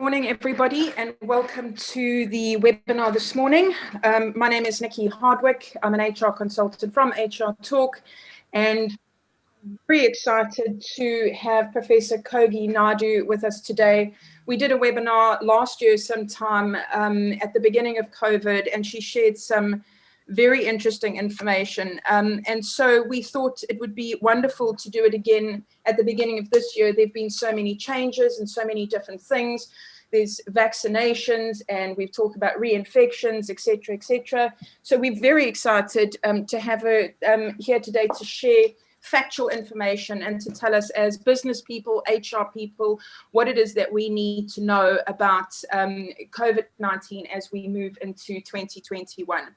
Morning, everybody, and welcome to the webinar this morning. My name is Nikki Hardwick. I'm an HR consultant from HR Talk, and very excited to have Professor Kogie Naidoo with us today. We did a webinar last year sometime at the beginning of COVID, and she shared some very interesting information. And so we thought it would be wonderful to do it again at the beginning of this year. There've been so many changes and so many different things. There's vaccinations, and we've talked about reinfections, et cetera, et cetera. So we're very excited to have her here today to share factual information and to tell us, as business people, HR people, what it is that we need to know about COVID-19 as we move into 2021.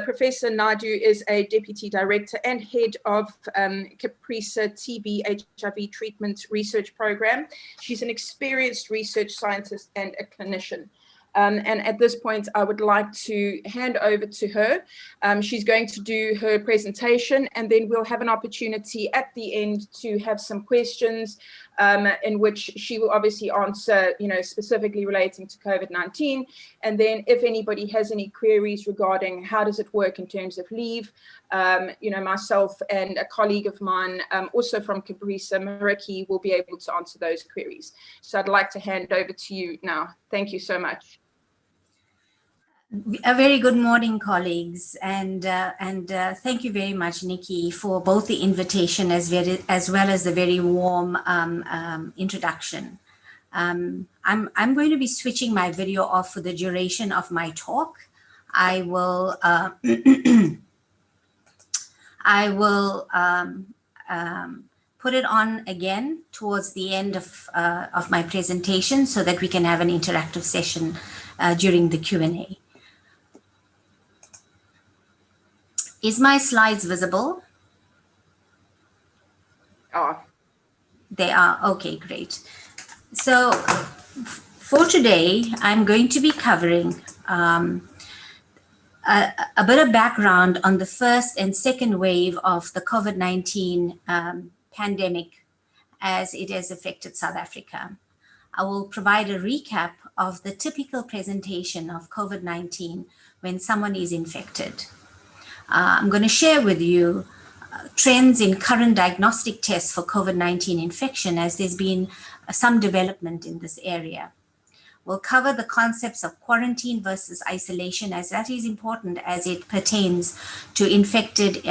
Professor Naidoo is a Deputy Director and Head of CAPRISA TB-HIV Treatment Research Program. She's an experienced research scientist and a clinician. And at this point, I would like to hand over to her. She's going to do her presentation, and then we'll have an opportunity at the end to have some questions in which she will obviously answer, specifically relating to COVID-19. And then if anybody has any queries regarding how does it work in terms of leave, myself and a colleague of mine, also from CAPRISA, Mariki, will be able to answer those queries. So I'd like to hand over to you now. Thank you so much. A very good morning, colleagues, and thank you very much, Nikki, for both the invitation as well as the very warm introduction. I'm going to be switching my video off for the duration of my talk. I will put it on again towards the end of my presentation so that we can have an interactive session during the Q&A. Is my slides visible? They are. Okay, great. So for today, I'm going to be covering a bit of background on the first and second wave of the COVID-19 pandemic as it has affected South Africa. I will provide a recap of the typical presentation of COVID-19 when someone is infected. I'm going to share with you trends in current diagnostic tests for COVID-19 infection, as there's been some development in this area. We'll cover the concepts of quarantine versus isolation, as that is important as it pertains to infected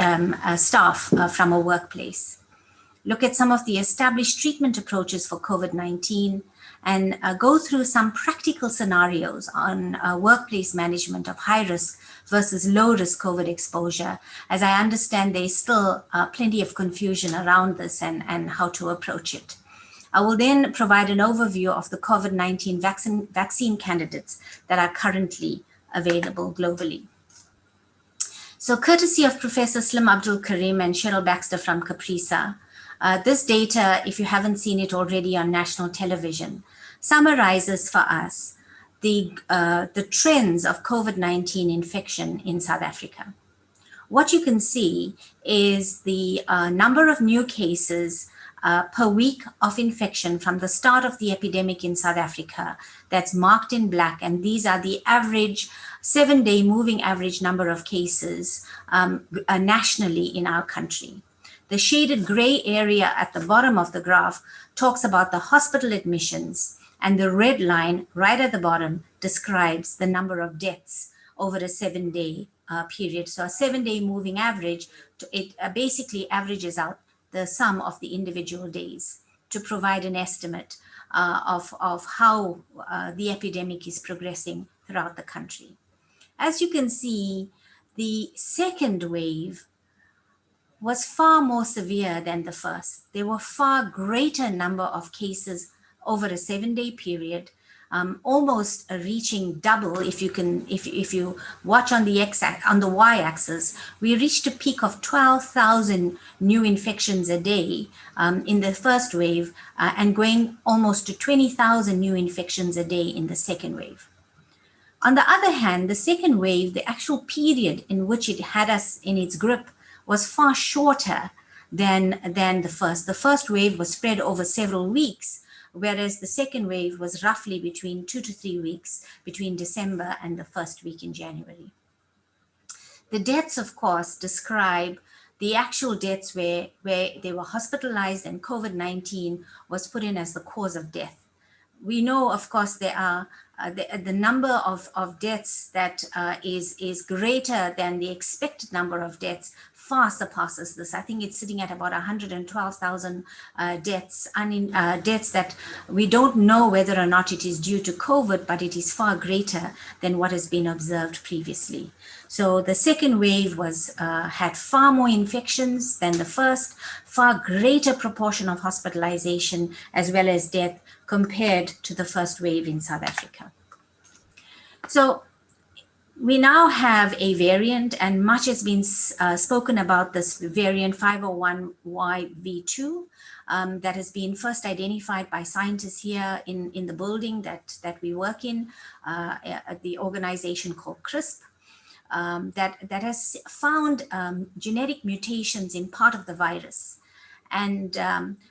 staff from a workplace. Look at some of the established treatment approaches for COVID-19 and go through some practical scenarios on workplace management of high risk versus low risk COVID exposure. As I understand, there's still plenty of confusion around this and how to approach it. I will then provide an overview of the COVID-19 vaccine candidates that are currently available globally. So courtesy of Professor Slim Abdul Karim and Cheryl Baxter from CAPRISA, this data, if you haven't seen it already on national television, summarizes for us the trends of COVID-19 infection in South Africa. What you can see is the number of new cases per week of infection from the start of the epidemic in South Africa. That's marked in black, and these are the average 7-day moving average number of cases nationally in our country. The shaded gray area at the bottom of the graph talks about the hospital admissions, and the red line right at the bottom describes the number of deaths over a 7-day period. So a 7-day moving average, it basically averages out the sum of the individual days to provide an estimate of how the epidemic is progressing throughout the country. As you can see, the second wave was far more severe than the first. There were far greater number of cases over a 7-day period, almost reaching double. If you watch on the y-axis, we reached a peak of 12,000 new infections a day in the first wave, and going almost to 20,000 new infections a day in the second wave. On the other hand, the second wave, the actual period in which it had us in its grip, was far shorter than the first. The first wave was spread over several weeks, whereas the second wave was roughly between 2 to 3 weeks between December and the first week in January. The deaths, of course, describe the actual deaths where they were hospitalized and COVID-19 was put in as the cause of death. We know, of course, there are the number of deaths that is greater than the expected number of deaths far surpasses this. I think it's sitting at about 112,000 deaths, deaths that we don't know whether or not it is due to COVID, but it is far greater than what has been observed previously. So the second wave was had far more infections than the first, far greater proportion of hospitalization as well as death compared to the first wave in South Africa. So we now have a variant, and much has been spoken about this variant 501YV2 that has been first identified by scientists here in the building that we work in, at the organization called CRISP. That has found genetic mutations in part of the virus. And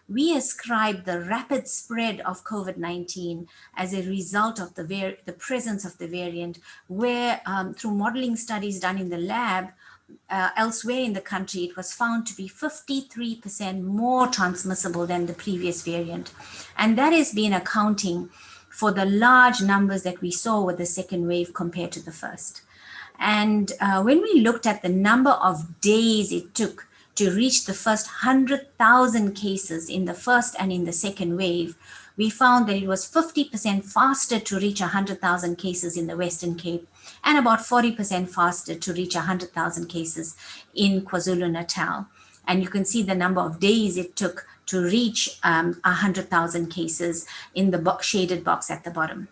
we ascribe the rapid spread of COVID-19 as a result of the presence of the variant, where through modeling studies done in the lab elsewhere in the country, it was found to be 53% more transmissible than the previous variant. And that has been accounting for the large numbers that we saw with the second wave compared to the first. And when we looked at the number of days it took to reach the first 100,000 cases in the first and in the second wave, we found that it was 50% faster to reach 100,000 cases in the Western Cape and about 40% faster to reach 100,000 cases in KwaZulu-Natal. And you can see the number of days it took to reach 100,000 cases in the shaded box at the bottom.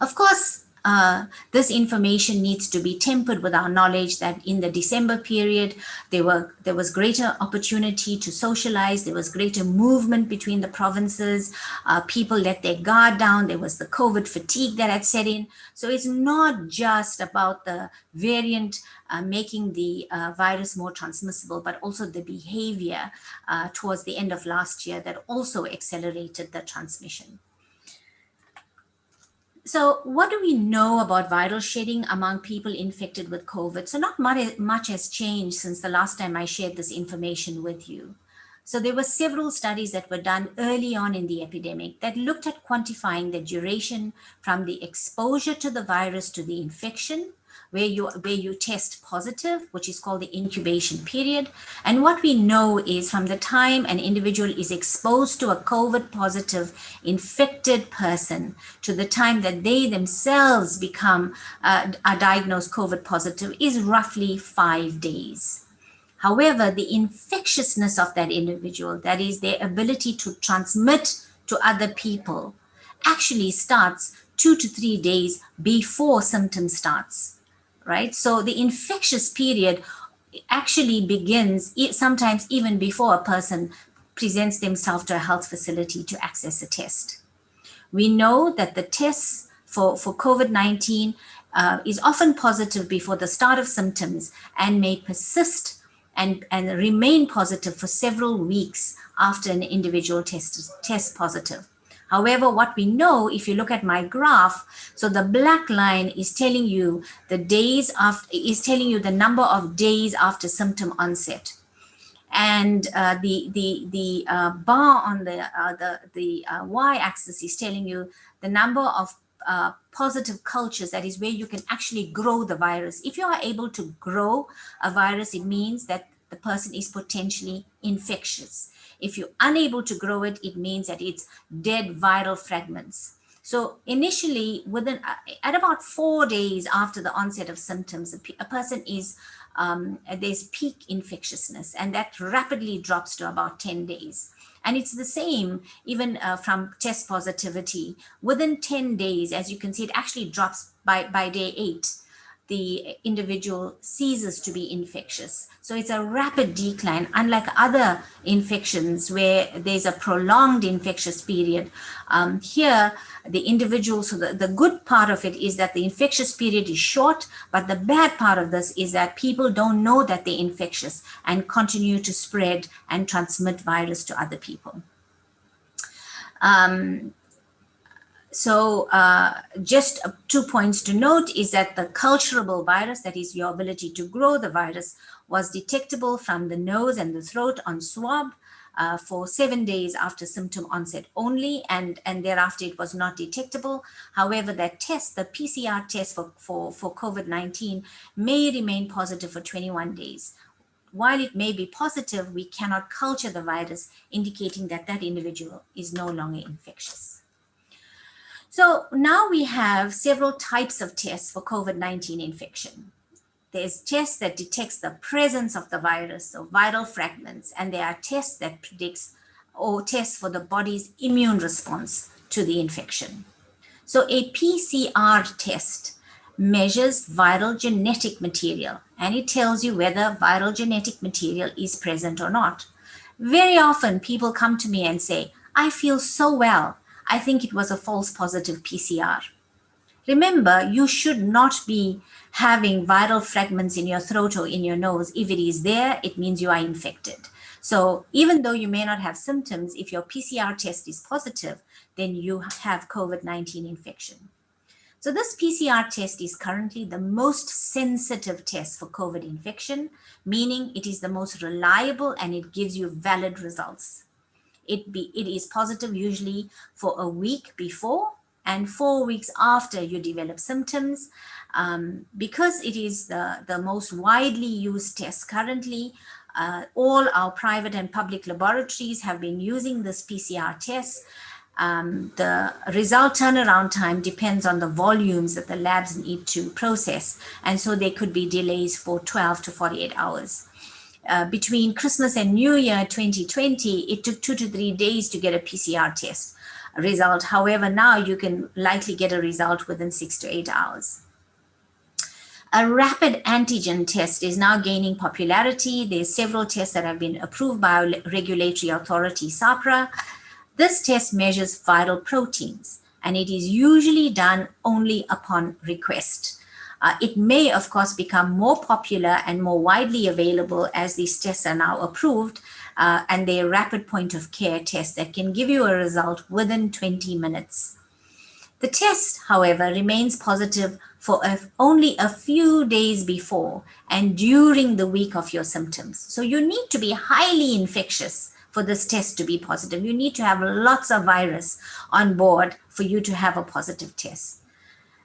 Of course, this information needs to be tempered with our knowledge that in the December period, there was greater opportunity to socialize, there was greater movement between the provinces, people let their guard down, there was the COVID fatigue that had set in. So it's not just about the variant making the virus more transmissible, but also the behavior towards the end of last year that also accelerated the transmission. So what do we know about viral shedding among people infected with COVID? So not much has changed since the last time I shared this information with you. So there were several studies that were done early on in the epidemic that looked at quantifying the duration from the exposure to the virus to the infection, where you test positive, which is called the incubation period. And what we know is from the time an individual is exposed to a COVID positive infected person to the time that they themselves become are diagnosed COVID positive is roughly 5 days. However, the infectiousness of that individual, that is their ability to transmit to other people, actually starts 2 to 3 days before symptoms starts. Right? So the infectious period actually begins sometimes even before a person presents themselves to a health facility to access a test. We know that the tests for COVID-19 is often positive before the start of symptoms and may persist and remain positive for several weeks after an individual tests positive. However, what we know, if you look at my graph, so the black line is telling you the number of days after symptom onset, and the bar on the y-axis is telling you the number of positive cultures, that is where you can actually grow the virus. If you are able to grow a virus, it means that the person is potentially infectious. If you're unable to grow it, it means that it's dead viral fragments. So initially, at about 4 days after the onset of symptoms, a person is, there's peak infectiousness, and that rapidly drops to about 10 days. And it's the same even from test positivity. Within 10 days, as you can see, it actually drops by day 8. The individual ceases to be infectious. So it's a rapid decline, unlike other infections where there's a prolonged infectious period. Here, the individual, so the good part of it is that the infectious period is short, but the bad part of this is that people don't know that they're infectious and continue to spread and transmit virus to other people. Just 2 points to note is that the culturable virus, that is your ability to grow the virus, was detectable from the nose and the throat on swab for 7 days after symptom onset only, and thereafter it was not detectable. However, that test, the PCR test for COVID-19, may remain positive for 21 days. While it may be positive, we cannot culture the virus, indicating that that individual is no longer infectious. So now we have several types of tests for COVID-19 infection. There's tests that detects the presence of the virus or viral fragments, and there are tests that predicts or tests for the body's immune response to the infection. So a PCR test measures viral genetic material, and it tells you whether viral genetic material is present or not. Very often people come to me and say, I feel so well. I think it was a false positive PCR. Remember, you should not be having viral fragments in your throat or in your nose. If it is there, it means you are infected. So even though you may not have symptoms, if your PCR test is positive, then you have COVID-19 infection. So this PCR test is currently the most sensitive test for COVID infection, meaning it is the most reliable and it gives you valid results. It is positive usually for a week before and 4 weeks after you develop symptoms. Because it is the most widely used test currently, all our private and public laboratories have been using this PCR test. The result turnaround time depends on the volumes that the labs need to process. And so there could be delays for 12 to 48 hours. Between Christmas and New Year 2020, it took 2 to 3 days to get a PCR test result. However, now you can likely get a result within 6 to 8 hours. A rapid antigen test is now gaining popularity. There's several tests that have been approved by our regulatory authority, SAPRA. This test measures viral proteins, and it is usually done only upon request. It may, of course, become more popular and more widely available as these tests are now approved, and they're rapid point of care tests that can give you a result within 20 minutes. The test, however, remains positive for only a few days before and during the week of your symptoms. So you need to be highly infectious for this test to be positive. You need to have lots of virus on board for you to have a positive test.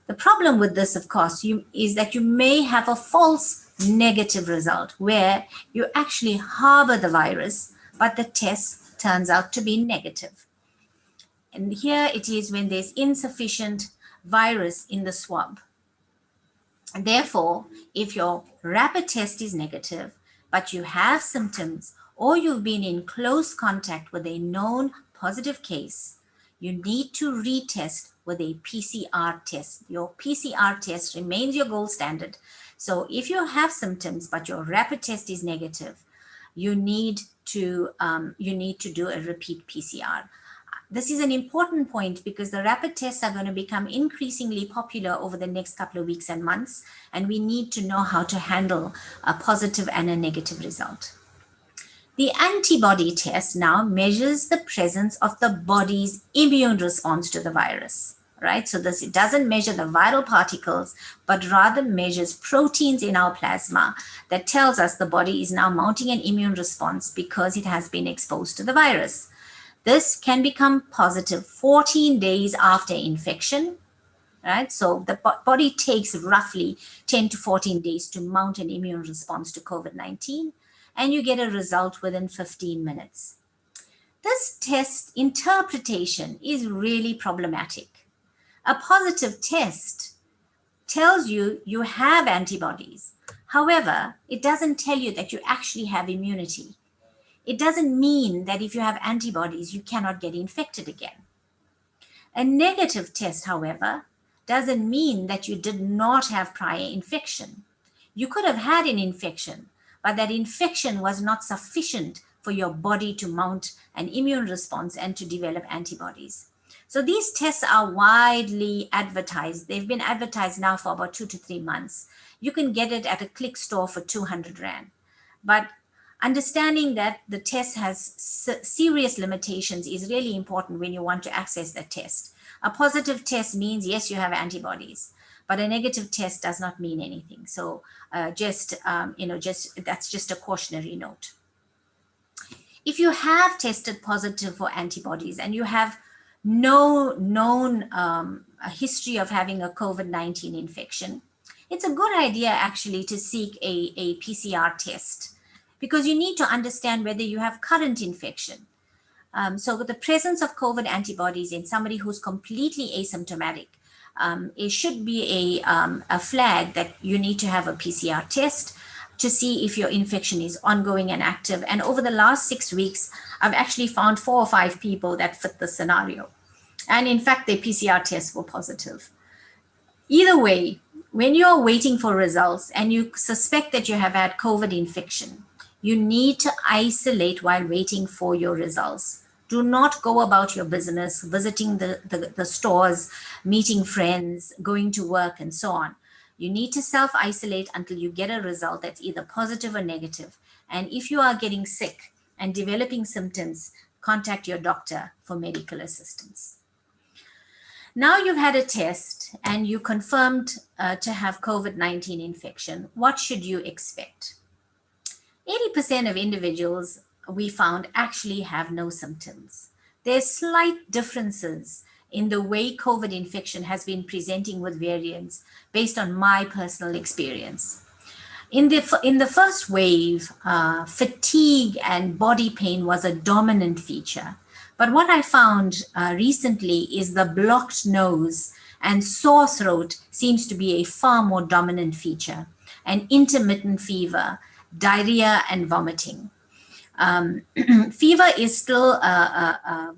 The problem with this, of course, is that you may have a false negative result where you actually harbor the virus, but the test turns out to be negative. And here it is when there's insufficient virus in the swab. And therefore, if your rapid test is negative, but you have symptoms or you've been in close contact with a known positive case, you need to retest with a PCR test. Your PCR test remains your gold standard. So if you have symptoms, but your rapid test is negative, you need to do a repeat PCR. This is an important point because the rapid tests are going to become increasingly popular over the next couple of weeks and months, and we need to know how to handle a positive and a negative result. The antibody test now measures the presence of the body's immune response to the virus, right? So it doesn't measure the viral particles, but rather measures proteins in our plasma that tells us the body is now mounting an immune response because it has been exposed to the virus. This can become positive 14 days after infection, right? So the body takes roughly 10 to 14 days to mount an immune response to COVID-19, and you get a result within 15 minutes. This test interpretation is really problematic. A positive test tells you you have antibodies. However, it doesn't tell you that you actually have immunity. It doesn't mean that if you have antibodies, you cannot get infected again. A negative test, however, doesn't mean that you did not have prior infection. You could have had an infection, but that infection was not sufficient for your body to mount an immune response and to develop antibodies. So these tests are widely advertised. They've been advertised now for about 2 to 3 months. You can get it at a click store for 200 Rand. But Understanding that the test has serious limitations is really important when you want to access the test. A positive test means, yes, you have antibodies, but a negative test does not mean anything. So that's just a cautionary note. If you have tested positive for antibodies and you have no known a history of having a COVID-19 infection, it's a good idea actually to seek a PCR test, because you need to understand whether you have current infection. So with the presence of COVID antibodies in somebody who's completely asymptomatic, it should be a flag that you need to have a PCR test to see if your infection is ongoing and active. And over the last 6 weeks, I've actually found 4 or 5 people that fit the scenario. And in fact, their PCR tests were positive. Either way, when you're waiting for results and you suspect that you have had COVID infection, you need to isolate while waiting for your results. Do not go about your business, visiting the stores, meeting friends, going to work, and so on. You need to self-isolate until you get a result that's either positive or negative. And if you are getting sick and developing symptoms, contact your doctor for medical assistance. Now you've had a test and you confirmed to have COVID-19 infection. What should you expect? 80% of individuals we found actually have no symptoms. There's slight differences in the way COVID infection has been presenting with variants based on my personal experience. In the first wave, fatigue and body pain was a dominant feature. But what I found recently is the blocked nose and sore throat seems to be a far more dominant feature, and intermittent fever, diarrhea, and vomiting. Fever is still a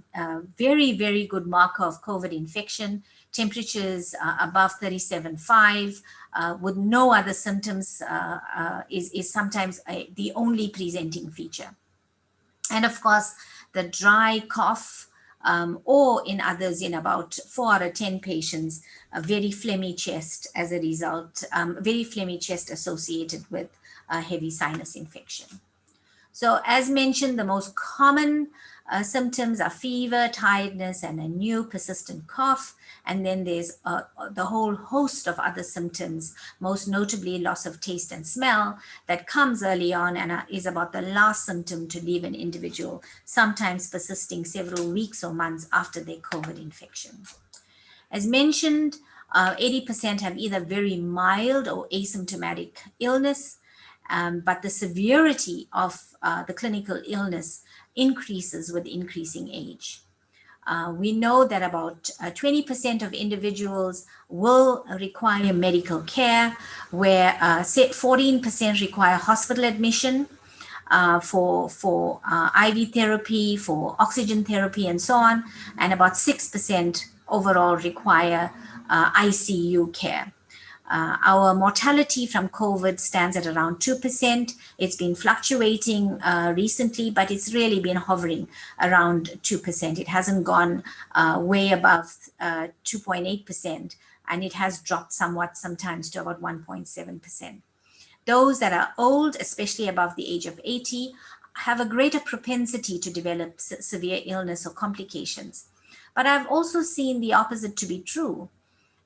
very, very good marker of COVID infection. Temperatures above 37.5 with no other symptoms is sometimes the only presenting feature. And of course, the dry cough, or in others, in about 4 out of 10 patients, a very phlegmy chest as a result, very phlegmy chest associated with heavy sinus infection. So as mentioned, the most common symptoms are fever, tiredness, and a new persistent cough. And then there's the whole host of other symptoms, most notably loss of taste and smell that comes early on and is about the last symptom to leave an individual, sometimes persisting several weeks or months after their COVID infection. As mentioned, 80% have either very mild or asymptomatic illness, but the severity of the clinical illness increases with increasing age. We know that about 20% of individuals will require medical care, where 14% require hospital admission for IV therapy, for oxygen therapy, and so on, and about 6% overall require ICU care. Our mortality from COVID stands at around 2%. It's been fluctuating recently, but it's really been hovering around 2%. It hasn't gone way above 2.8%, and it has dropped somewhat sometimes to about 1.7%. Those that are old, especially above the age of 80, have a greater propensity to develop severe illness or complications. But I've also seen the opposite to be true,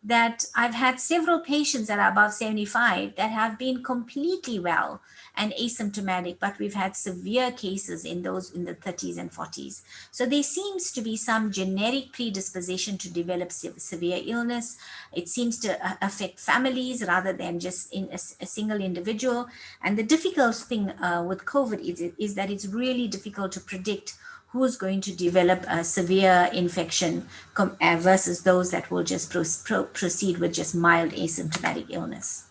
that I've had several patients that are above 75 that have been completely well and asymptomatic, but we've had severe cases in those in the 30s and 40s. So there seems to be some genetic predisposition to develop severe illness. It seems to affect families rather than just in a single individual. And the difficult thing with COVID is that it's really difficult to predict who's going to develop a severe infection versus those that will just proceed with just mild asymptomatic illness.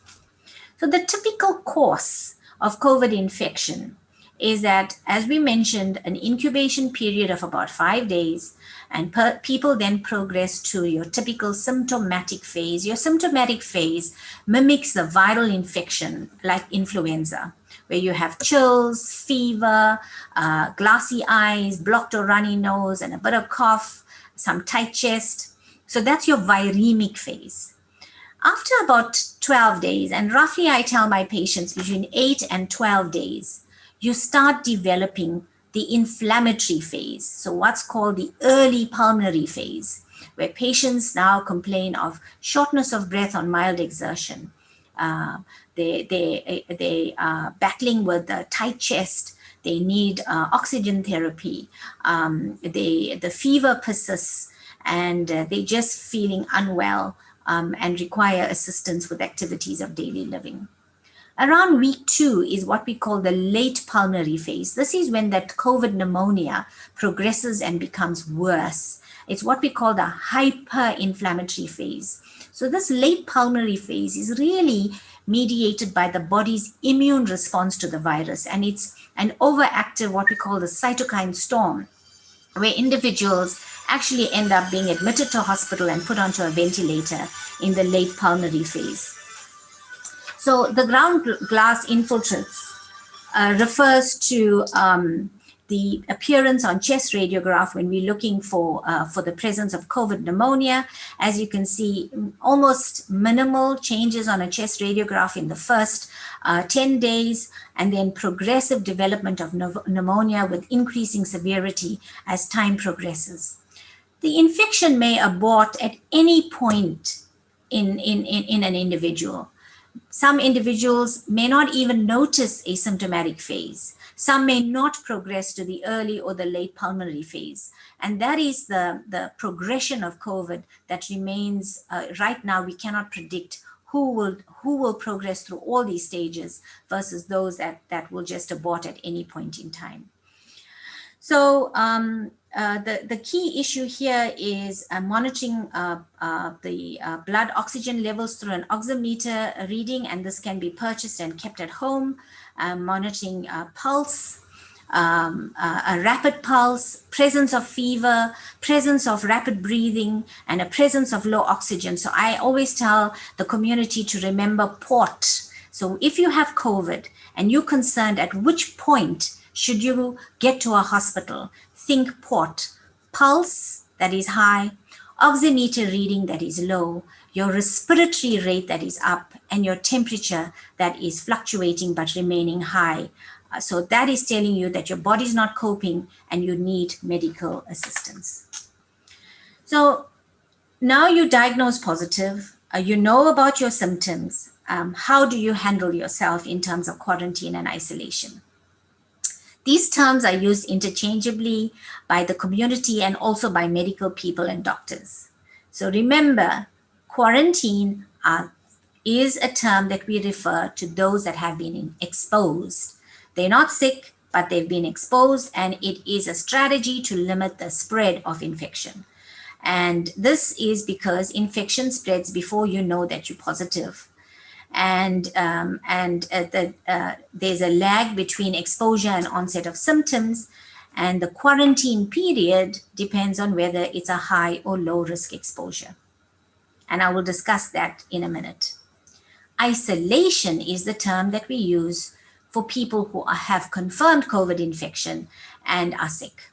So the typical course of COVID infection is that, as we mentioned, an incubation period of about 5 days, and people then progress to your typical symptomatic phase. Your symptomatic phase mimics the viral infection like influenza, where you have chills, fever, glassy eyes, blocked or runny nose, and a bit of cough, some tight chest. So that's your viremic phase. After about 12 days, and roughly I tell my patients between 8 and 12 days, you start developing the inflammatory phase. So what's called the early pulmonary phase, where patients now complain of shortness of breath on mild exertion. They are battling with a tight chest. They need oxygen therapy. The fever persists, and they're just feeling unwell and require assistance with activities of daily living. Around week 2 is what we call the late pulmonary phase. This is when that COVID pneumonia progresses and becomes worse. It's what we call the hyperinflammatory phase. So this late pulmonary phase is really mediated by the body's immune response to the virus, and it's an overactive, what we call the cytokine storm, where individuals actually end up being admitted to hospital and put onto a ventilator in the late pulmonary phase. So the ground glass infiltrates refers to the appearance on chest radiograph when we're looking for the presence of COVID pneumonia. As you can see, almost minimal changes on a chest radiograph in the first 10 days, and then progressive development of pneumonia with increasing severity as time progresses. The infection may abort at any point in an individual. Some individuals may not even notice a symptomatic phase. Some may not progress to the early or the late pulmonary phase. And that is the progression of COVID that remains right now. We cannot predict who will progress through all these stages versus those that will just abort at any point in time. So the key issue here is monitoring the blood oxygen levels through an oximeter reading, and this can be purchased and kept at home. Monitoring pulse, a rapid pulse, presence of fever, presence of rapid breathing, and a presence of low oxygen. So I always tell the community to remember port. So if you have COVID and you're concerned at which point should you get to a hospital, think port. Pulse that is high, oximeter reading that is low, your respiratory rate that is up, and your temperature that is fluctuating but remaining high. So that is telling you that your body is not coping and you need medical assistance. So now you diagnose positive, you know about your symptoms. How do you handle yourself in terms of quarantine and isolation? These terms are used interchangeably by the community and also by medical people and doctors. So remember, quarantine is a term that we refer to those that have been exposed. They're not sick, but they've been exposed, and it is a strategy to limit the spread of infection. And this is because infection spreads before you know that you're positive. And there's a lag between exposure and onset of symptoms, and the quarantine period depends on whether it's a high or low risk exposure. And I will discuss that in a minute. Isolation is the term that we use for people who have confirmed COVID infection and are sick.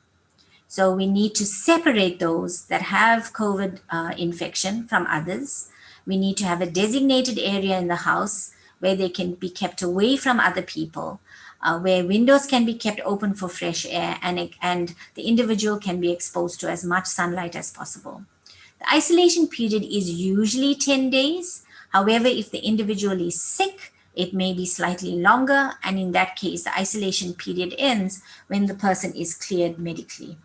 So we need to separate those that have COVID infection from others. We need to have a designated area in the house where they can be kept away from other people, where windows can be kept open for fresh air, and the individual can be exposed to as much sunlight as possible. The isolation period is usually 10 days. However, if the individual is sick, it may be slightly longer, and in that case, the isolation period ends when the person is cleared medically.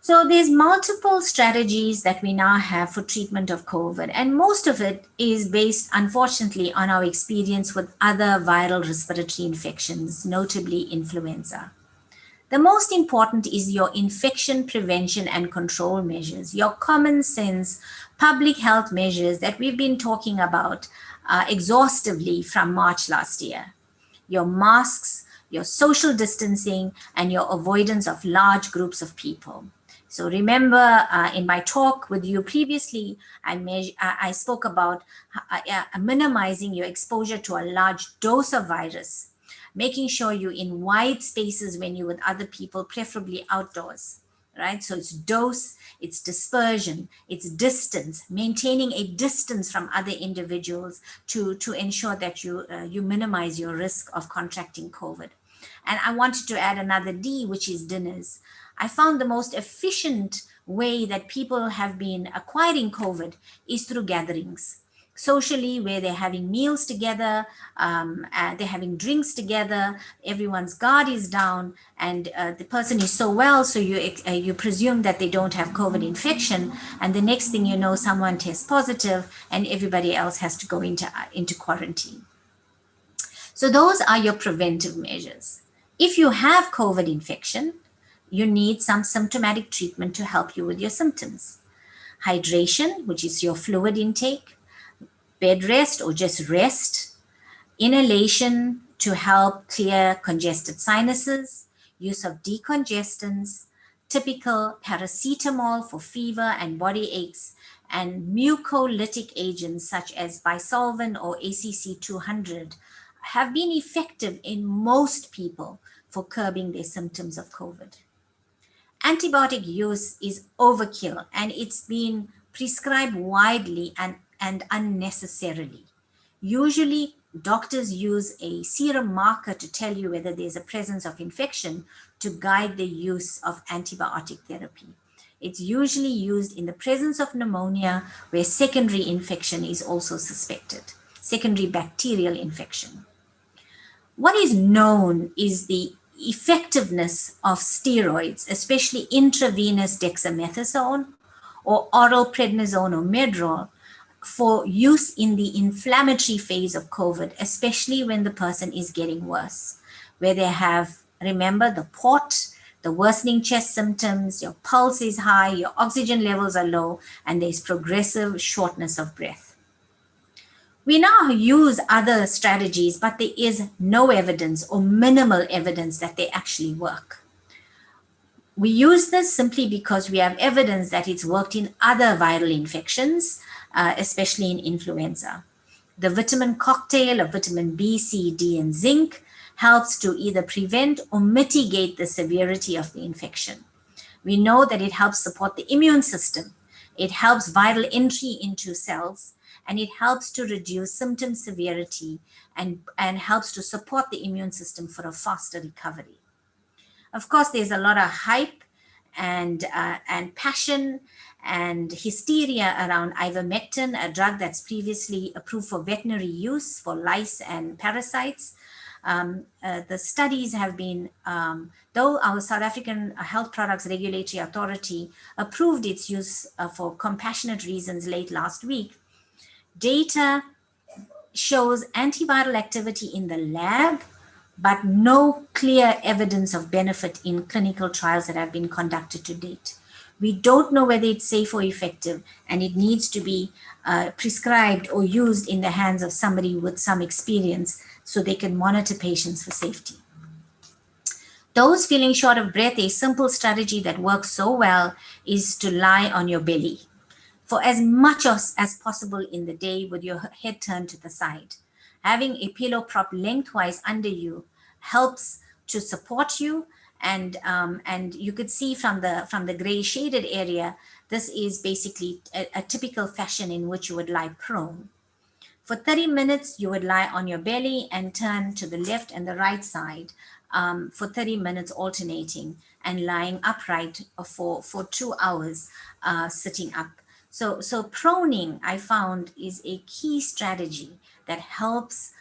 So there's multiple strategies that we now have for treatment of COVID, and most of it is based, unfortunately, on our experience with other viral respiratory infections, notably influenza. The most important is your infection prevention and control measures, your common sense public health measures that we've been talking about exhaustively from March last year. Your masks, your social distancing, and your avoidance of large groups of people. So remember, in my talk with you previously, I spoke about minimizing your exposure to a large dose of virus, making sure you're in wide spaces when you're with other people, preferably outdoors, right? So it's dose, it's dispersion, it's distance, maintaining a distance from other individuals to ensure that you minimize your risk of contracting COVID. And I wanted to add another D, which is dinners. I found the most efficient way that people have been acquiring COVID is through gatherings. Socially, where they're having meals together, they're having drinks together, everyone's guard is down, and the person is so well, so you presume that they don't have COVID infection, and the next thing you know, someone tests positive, and everybody else has to go into quarantine. So those are your preventive measures. If you have COVID infection, you need some symptomatic treatment to help you with your symptoms. Hydration, which is your fluid intake, bed rest or just rest, inhalation to help clear congested sinuses, use of decongestants, typical paracetamol for fever and body aches, and mucolytic agents such as bisolven or ACC 200 have been effective in most people for curbing their symptoms of COVID. Antibiotic use is overkill, and it's been prescribed widely and unnecessarily. Usually, doctors use a serum marker to tell you whether there's a presence of infection to guide the use of antibiotic therapy. It's usually used in the presence of pneumonia, where secondary infection is also suspected, secondary bacterial infection. What is known is the effectiveness of steroids, especially intravenous dexamethasone or oral prednisone or Medrol, for use in the inflammatory phase of COVID, especially when the person is getting worse, where they have, remember, the port, the worsening chest symptoms, your pulse is high, your oxygen levels are low, and there's progressive shortness of breath. We now use other strategies, but there is no evidence or minimal evidence that they actually work. We use this simply because we have evidence that it's worked in other viral infections, especially in influenza. The vitamin cocktail of vitamin B, C, D, and zinc helps to either prevent or mitigate the severity of the infection. We know that it helps support the immune system. It helps viral entry into cells, and it helps to reduce symptom severity and helps to support the immune system for a faster recovery. Of course, there's a lot of hype and passion and hysteria around ivermectin, a drug that's previously approved for veterinary use for lice and parasites. The studies have been, though our South African Health Products Regulatory Authority approved its use for compassionate reasons late last week, data shows antiviral activity in the lab, but no clear evidence of benefit in clinical trials that have been conducted to date. We don't know whether it's safe or effective, and it needs to be prescribed or used in the hands of somebody with some experience so they can monitor patients for safety. Those feeling short of breath, a simple strategy that works so well is to lie on your belly for as much as possible in the day with your head turned to the side. Having a pillow prop lengthwise under you helps to support you, and you could see from the gray shaded area, this is basically a typical fashion in which you would lie prone. For 30 minutes, you would lie on your belly and turn to the left and the right side for 30 minutes alternating, and lying upright for 2 hours sitting up. So proning, I found, is a key strategy that helps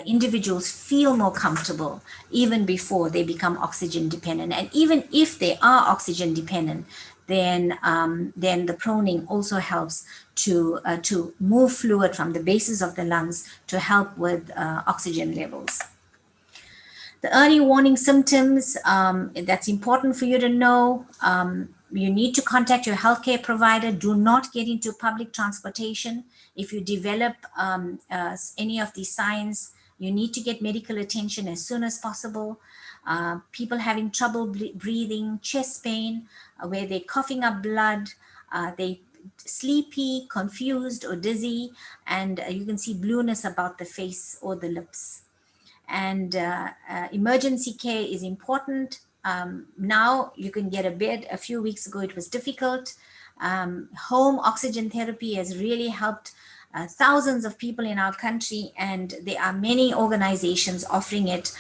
individuals feel more comfortable even before they become oxygen dependent. And even if they are oxygen dependent, then the proning also helps to move fluid from the bases of the lungs to help with oxygen levels. The early warning symptoms, that's important for you to know. You need to contact your healthcare provider. Do not get into public transportation. If you develop any of these signs, you need to get medical attention as soon as possible. People having trouble breathing, chest pain, where they're coughing up blood, they sleepy, confused, or dizzy, and you can see blueness about the face or the lips. And emergency care is important. Now you can get a bed. A few weeks ago, it was difficult. Home oxygen therapy has really helped thousands of people in our country, and there are many organizations offering it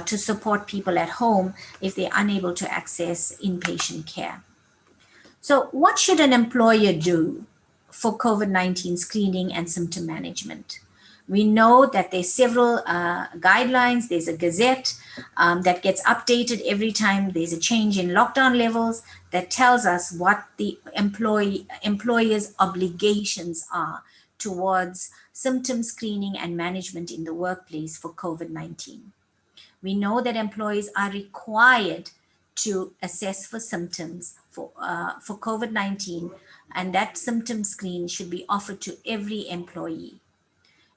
to support people at home if they're unable to access inpatient care. So what should an employer do for COVID-19 screening and symptom management? We know that there's several guidelines. There's a gazette that gets updated every time there's a change in lockdown levels that tells us what the employer's obligations are towards symptom screening and management in the workplace for COVID-19. We know that employees are required to assess for symptoms for COVID-19, and that symptom screen should be offered to every employee.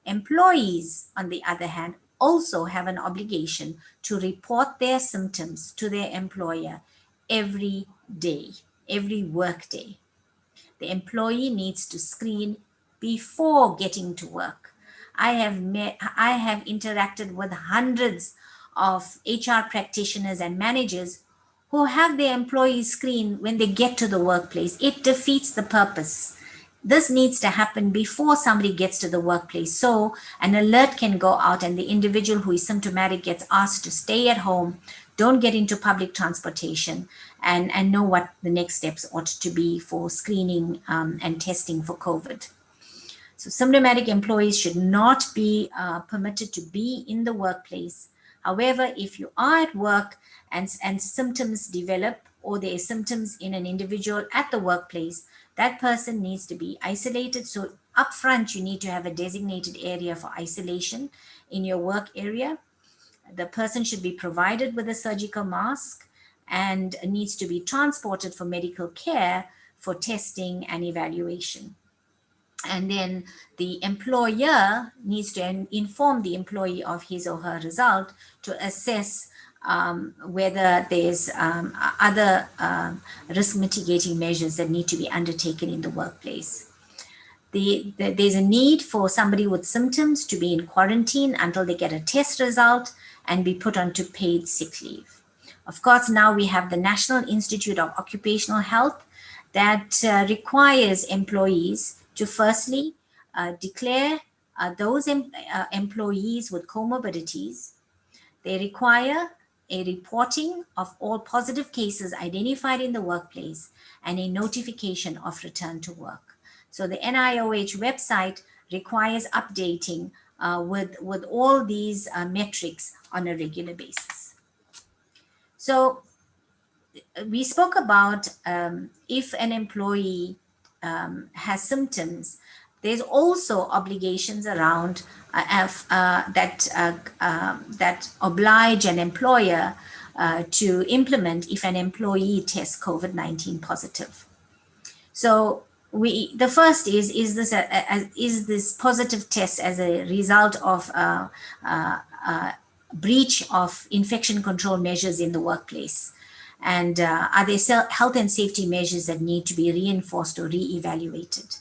Employees, on the other hand, also have an obligation to report their symptoms to their employer every day, every work day. The employee needs to screen before getting to work. I have interacted with hundreds of HR practitioners and managers who have their employees screen when they get to the workplace. It defeats the purpose. This needs to happen before somebody gets to the workplace, so an alert can go out and the individual who is symptomatic gets asked to stay at home, don't get into public transportation, and know what the next steps ought to be for screening and testing for COVID. So symptomatic employees should not be permitted to be in the workplace. However, if you are at work and symptoms develop, or there are symptoms in an individual at the workplace, that person needs to be isolated. So upfront, you need to have a designated area for isolation in your work area. The person should be provided with a surgical mask and needs to be transported for medical care for testing and evaluation. And then the employer needs to inform the employee of his or her result to assess whether there's other risk mitigating measures that need to be undertaken in the workplace. There's a need for somebody with symptoms to be in quarantine until they get a test result and be put onto paid sick leave. Of course, now we have the National Institute of Occupational Health that requires employees to firstly declare those employees with comorbidities. They require a reporting of all positive cases identified in the workplace and a notification of return to work. So the NIOH website requires updating with all these metrics on a regular basis. So we spoke about if an employee has symptoms, there's also obligations around that oblige an employer to implement if an employee tests COVID-19 positive. So the first is this positive test as a result of breach of infection control measures in the workplace? And are there health and safety measures that need to be reinforced or re-evaluated?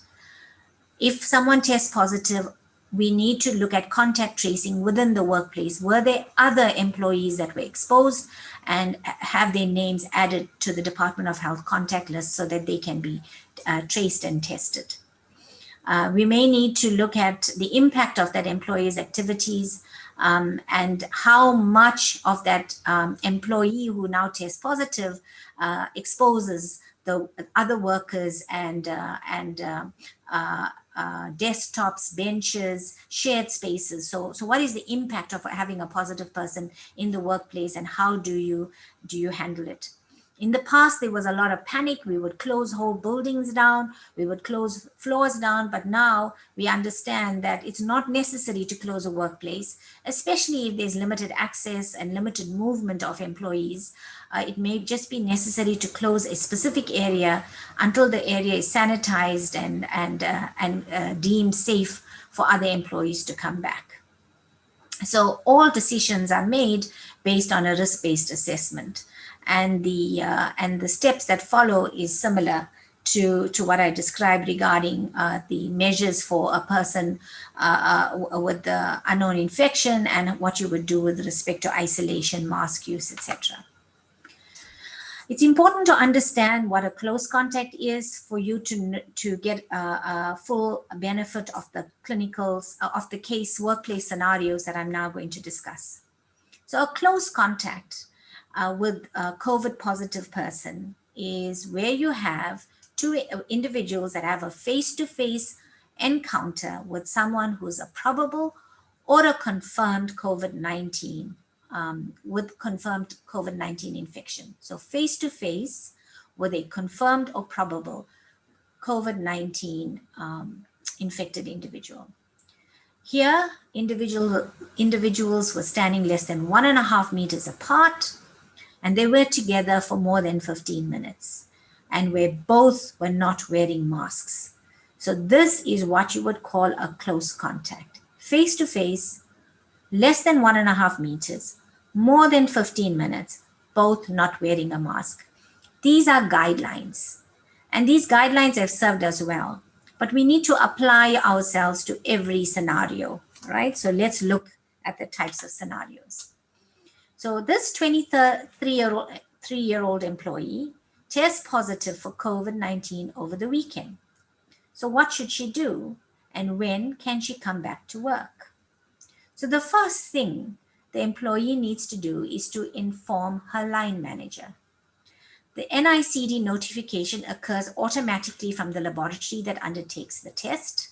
If someone tests positive, we need to look at contact tracing within the workplace. Were there other employees that were exposed, and have their names added to the Department of Health contact list so that they can be traced and tested? We may need to look at the impact of that employee's activities and how much of that employee who now tests positive exposes the other workers and desktops, benches, shared spaces. So what is the impact of having a positive person in the workplace, and how do you handle it? In the past, there was a lot of panic. We would close whole buildings down. We would close floors down. But now we understand that it's not necessary to close a workplace, especially if there's limited access and limited movement of employees. It may just be necessary to close a specific area until the area is sanitized and deemed safe for other employees to come back. So all decisions are made based on a risk-based assessment. And the steps that follow is similar to what I described regarding the measures for a person with the unknown infection and what you would do with respect to isolation, mask use, etc. It's important to understand what a close contact is for you to get a full benefit of the clinicals, of the case workplace scenarios that I'm now going to discuss. So a close contact with a COVID positive person is where you have two individuals that have a face-to-face encounter with someone who's a probable or a confirmed COVID-19 with confirmed COVID-19 infection. So face-to-face with a confirmed or probable COVID-19 infected individual. Here, individuals were standing less than 1.5 meters apart, and they were together for more than 15 minutes, and where both were not wearing masks. So this is what you would call a close contact. Face-to-face, less than 1.5 meters, more than 15 minutes, both not wearing a mask. These are guidelines, and these guidelines have served us well, but we need to apply ourselves to every scenario, right? So let's look at the types of scenarios. So this 23-year-old employee tests positive for COVID-19 over the weekend. So what should she do, and when can she come back to work? So the first thing the employee needs to do is to inform her line manager. The NICD notification occurs automatically from the laboratory that undertakes the test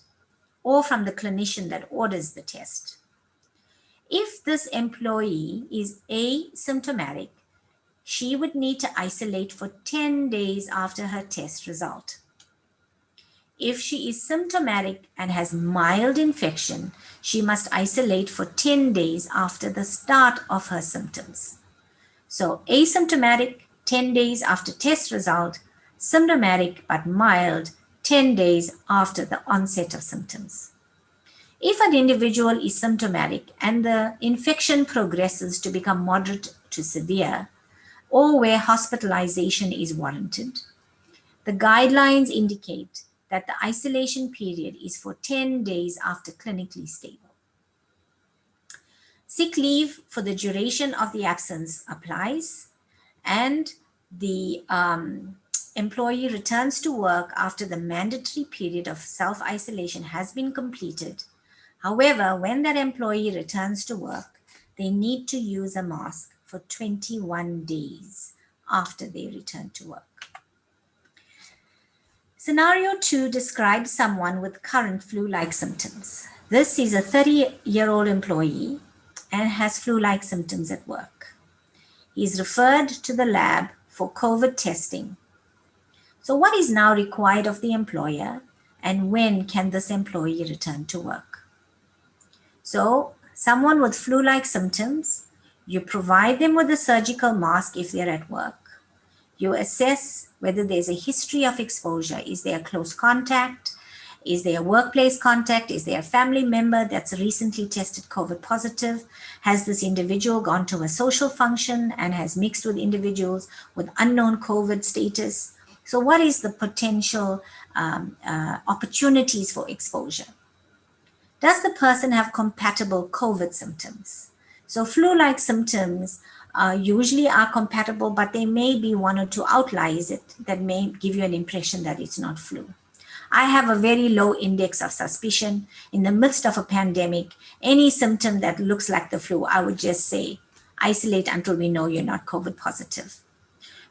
or from the clinician that orders the test. If this employee is asymptomatic, she would need to isolate for 10 days after her test result. If she is symptomatic and has mild infection, she must isolate for 10 days after the start of her symptoms. So asymptomatic, 10 days after test result, symptomatic but mild, 10 days after the onset of symptoms. If an individual is symptomatic and the infection progresses to become moderate to severe, or where hospitalization is warranted, the guidelines indicate that the isolation period is for 10 days after clinically stable. Sick leave for the duration of the absence applies, and the employee returns to work after the mandatory period of self-isolation has been completed. However, when that employee returns to work, they need to use a mask for 21 days after they return to work. Scenario 2 describes someone with current flu-like symptoms. This is a 30-year-old employee and has flu-like symptoms at work. He is referred to the lab for COVID testing. So what is now required of the employer, and when can this employee return to work? So someone with flu-like symptoms, you provide them with a surgical mask if they're at work. You assess whether there's a history of exposure. Is there a close contact? Is there a workplace contact? Is there a family member that's recently tested COVID positive? Has this individual gone to a social function and has mixed with individuals with unknown COVID status? So what is the potential opportunities for exposure? Does the person have compatible COVID symptoms? So flu-like symptoms usually are compatible, but there may be one or two outliers that may give you an impression that it's not flu. I have a very low index of suspicion. In the midst of a pandemic, any symptom that looks like the flu, I would just say, isolate until we know you're not COVID positive.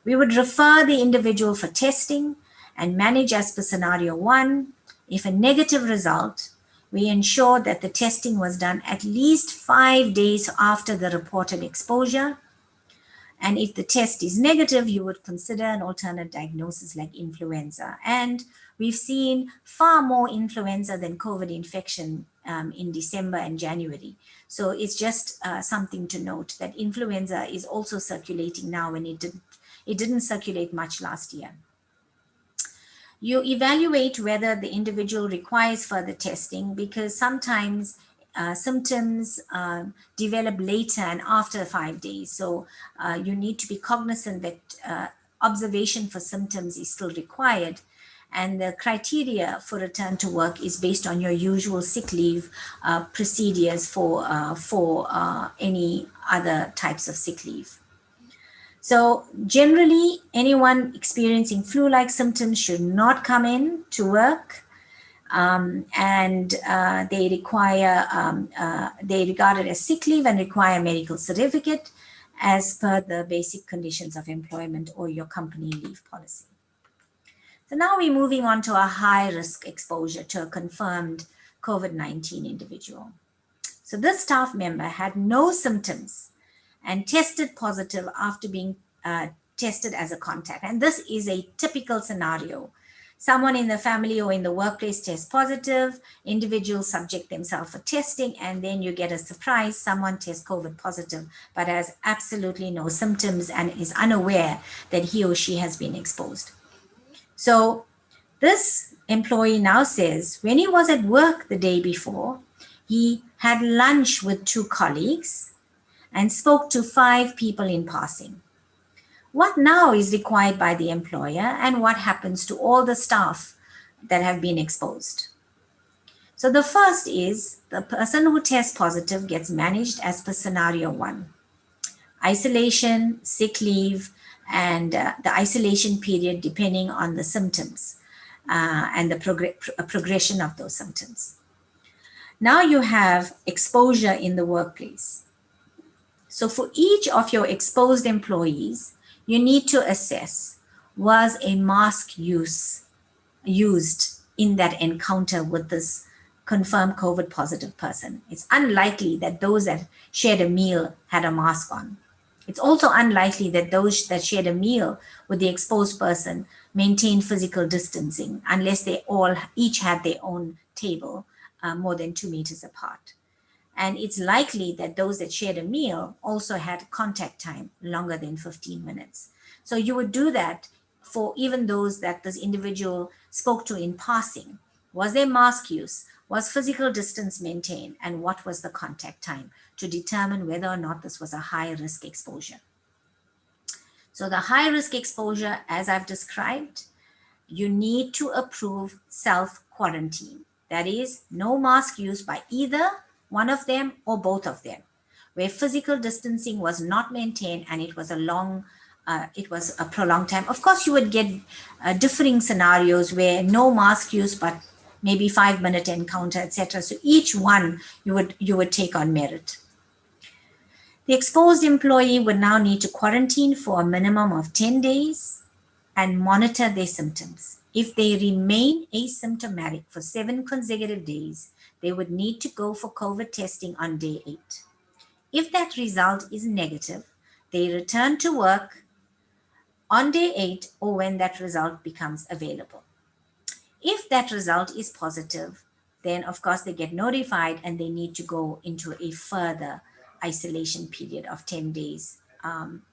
We would refer the individual for testing and manage as per scenario 1. If a negative result, we ensure that the testing was done at least 5 days after the reported exposure. And if the test is negative, you would consider an alternate diagnosis like influenza. And we've seen far more influenza than COVID infection in December and January. So it's just something to note that influenza is also circulating now, and it didn't circulate much last year. You evaluate whether the individual requires further testing, because sometimes symptoms develop later and after 5 days. So you need to be cognizant that observation for symptoms is still required. And the criteria for return to work is based on your usual sick leave procedures for any other types of sick leave. So generally, anyone experiencing flu-like symptoms should not come in to work, and they regard it as sick leave and require medical certificate as per the basic conditions of employment or your company leave policy. So now we're moving on to a high-risk exposure to a confirmed COVID-19 individual. So this staff member had no symptoms and tested positive after being tested as a contact. And this is a typical scenario. Someone in the family or in the workplace tests positive, individuals subject themselves for testing, and then you get a surprise, someone tests COVID positive, but has absolutely no symptoms and is unaware that he or she has been exposed. So this employee now says when he was at work the day before, he had lunch with 2 colleagues and spoke to 5 people in passing. What now is required by the employer, and what happens to all the staff that have been exposed? So the first is the person who tests positive gets managed as per scenario 1. Isolation, sick leave, and the isolation period depending on the symptoms and the progression of those symptoms. Now you have exposure in the workplace. So for each of your exposed employees, you need to assess, was a mask used in that encounter with this confirmed COVID positive person? It's unlikely that those that shared a meal had a mask on. It's also unlikely that those that shared a meal with the exposed person maintained physical distancing unless they all each had their own table more than 2 meters apart. And it's likely that those that shared a meal also had contact time longer than 15 minutes. So you would do that for even those that this individual spoke to in passing. Was there mask use? Was physical distance maintained? And what was the contact time to determine whether or not this was a high risk exposure? So the high risk exposure, as I've described, you need to approve self-quarantine. That is, no mask use by either one of them or both of them, where physical distancing was not maintained and it was a prolonged time. Of course, you would get differing scenarios where no mask use, but maybe 5-minute encounter, etc. So each one you would take on merit. The exposed employee would now need to quarantine for a minimum of 10 days and monitor their symptoms. If they remain asymptomatic for 7 consecutive days, they would need to go for COVID testing on day 8. If that result is negative, they return to work on day 8 or when that result becomes available. If that result is positive, then of course they get notified and they need to go into a further isolation period of 10 days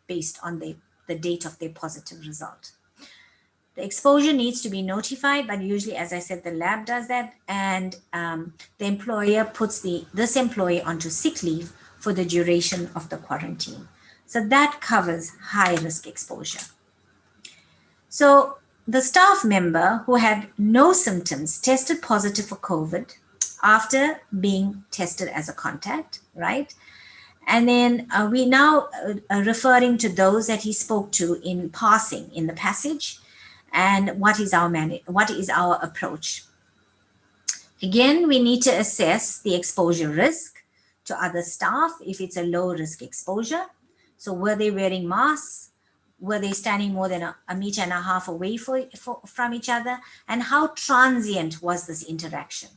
based on the date of their positive result. The exposure needs to be notified, but usually, as I said, the lab does that, and the employer puts this employee onto sick leave for the duration of the quarantine. So that covers high risk exposure. So the staff member who had no symptoms tested positive for COVID after being tested as a contact, right? And then we now are referring to those that he spoke to in passing in the passage. And what is our approach? Again, we need to assess the exposure risk to other staff if it's a low risk exposure. So were they wearing masks? Were they standing more than a meter and a half away from each other? And how transient was this interaction?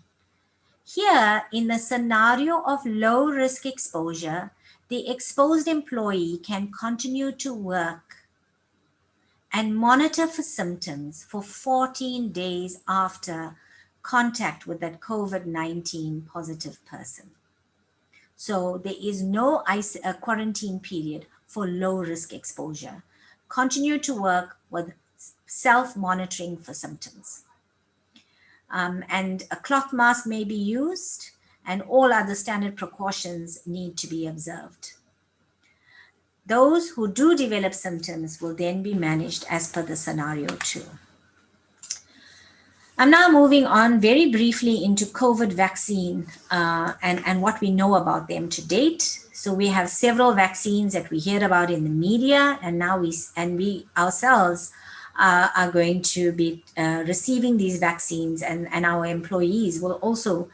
Here, in the scenario of low risk exposure, the exposed employee can continue to work and monitor for symptoms for 14 days after contact with that COVID-19 positive person. So there is no quarantine period for low risk exposure. Continue to work with self-monitoring for symptoms. And a cloth mask may be used, and all other standard precautions need to be observed. Those who do develop symptoms will then be managed as per the scenario 2. I'm now moving on very briefly into COVID vaccine and what we know about them to date. So we have several vaccines that we hear about in the media, and now we ourselves are going to be receiving these vaccines, and our employees will also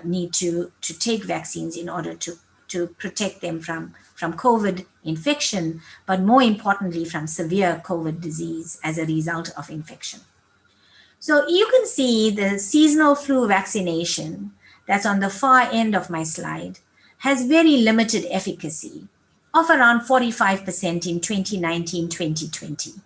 need to take vaccines in order to protect them from COVID infection, but more importantly from severe COVID disease as a result of infection. So you can see the seasonal flu vaccination that's on the far end of my slide has very limited efficacy of around 45% in 2019-2020.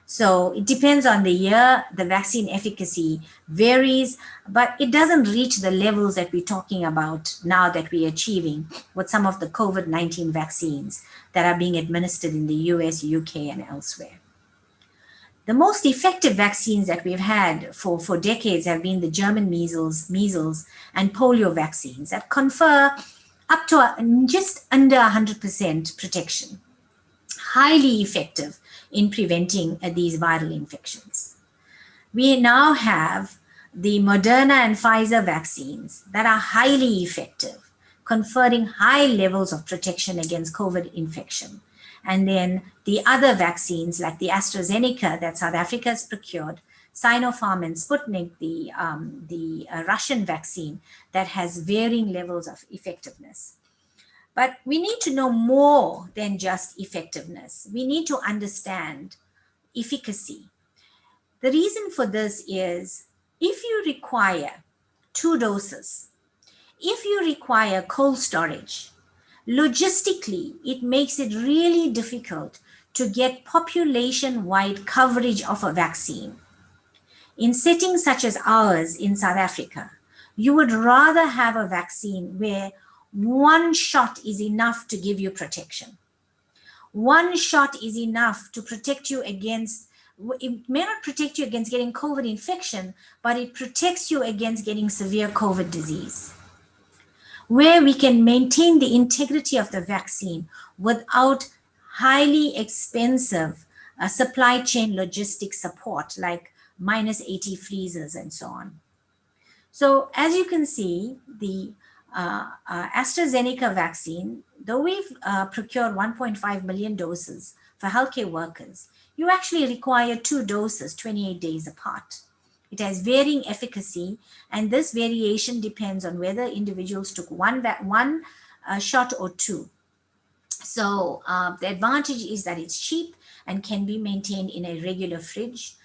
So it depends on the year, the vaccine efficacy varies, but it doesn't reach the levels that we're talking about now that we're achieving with some of the COVID-19 vaccines that are being administered in the US, UK, and elsewhere. The most effective vaccines that we've had for decades have been the German measles, and polio vaccines that confer up to just under 100% protection. Highly effective in preventing these viral infections. We now have the Moderna and Pfizer vaccines that are highly effective, conferring high levels of protection against COVID infection. And then the other vaccines like the AstraZeneca that South Africa has procured, Sinopharm and Sputnik, the Russian vaccine that has varying levels of effectiveness. But we need to know more than just effectiveness. We need to understand efficacy. The reason for this is if you require 2 doses, if you require cold storage, logistically, it makes it really difficult to get population-wide coverage of a vaccine. In settings such as ours in South Africa, you would rather have a vaccine where 1 shot is enough to give you protection. 1 shot is enough to protect you against, it may not protect you against getting COVID infection, but it protects you against getting severe COVID disease. Where we can maintain the integrity of the vaccine without highly expensive supply chain logistics support like -80 freezers and so on. So as you can see, the AstraZeneca vaccine, though we've procured 1.5 million doses for healthcare workers, you actually require 2 doses 28 days apart. It has varying efficacy, and this variation depends on whether individuals took one shot or 2. So the advantage is that it's cheap and can be maintained in a regular fridge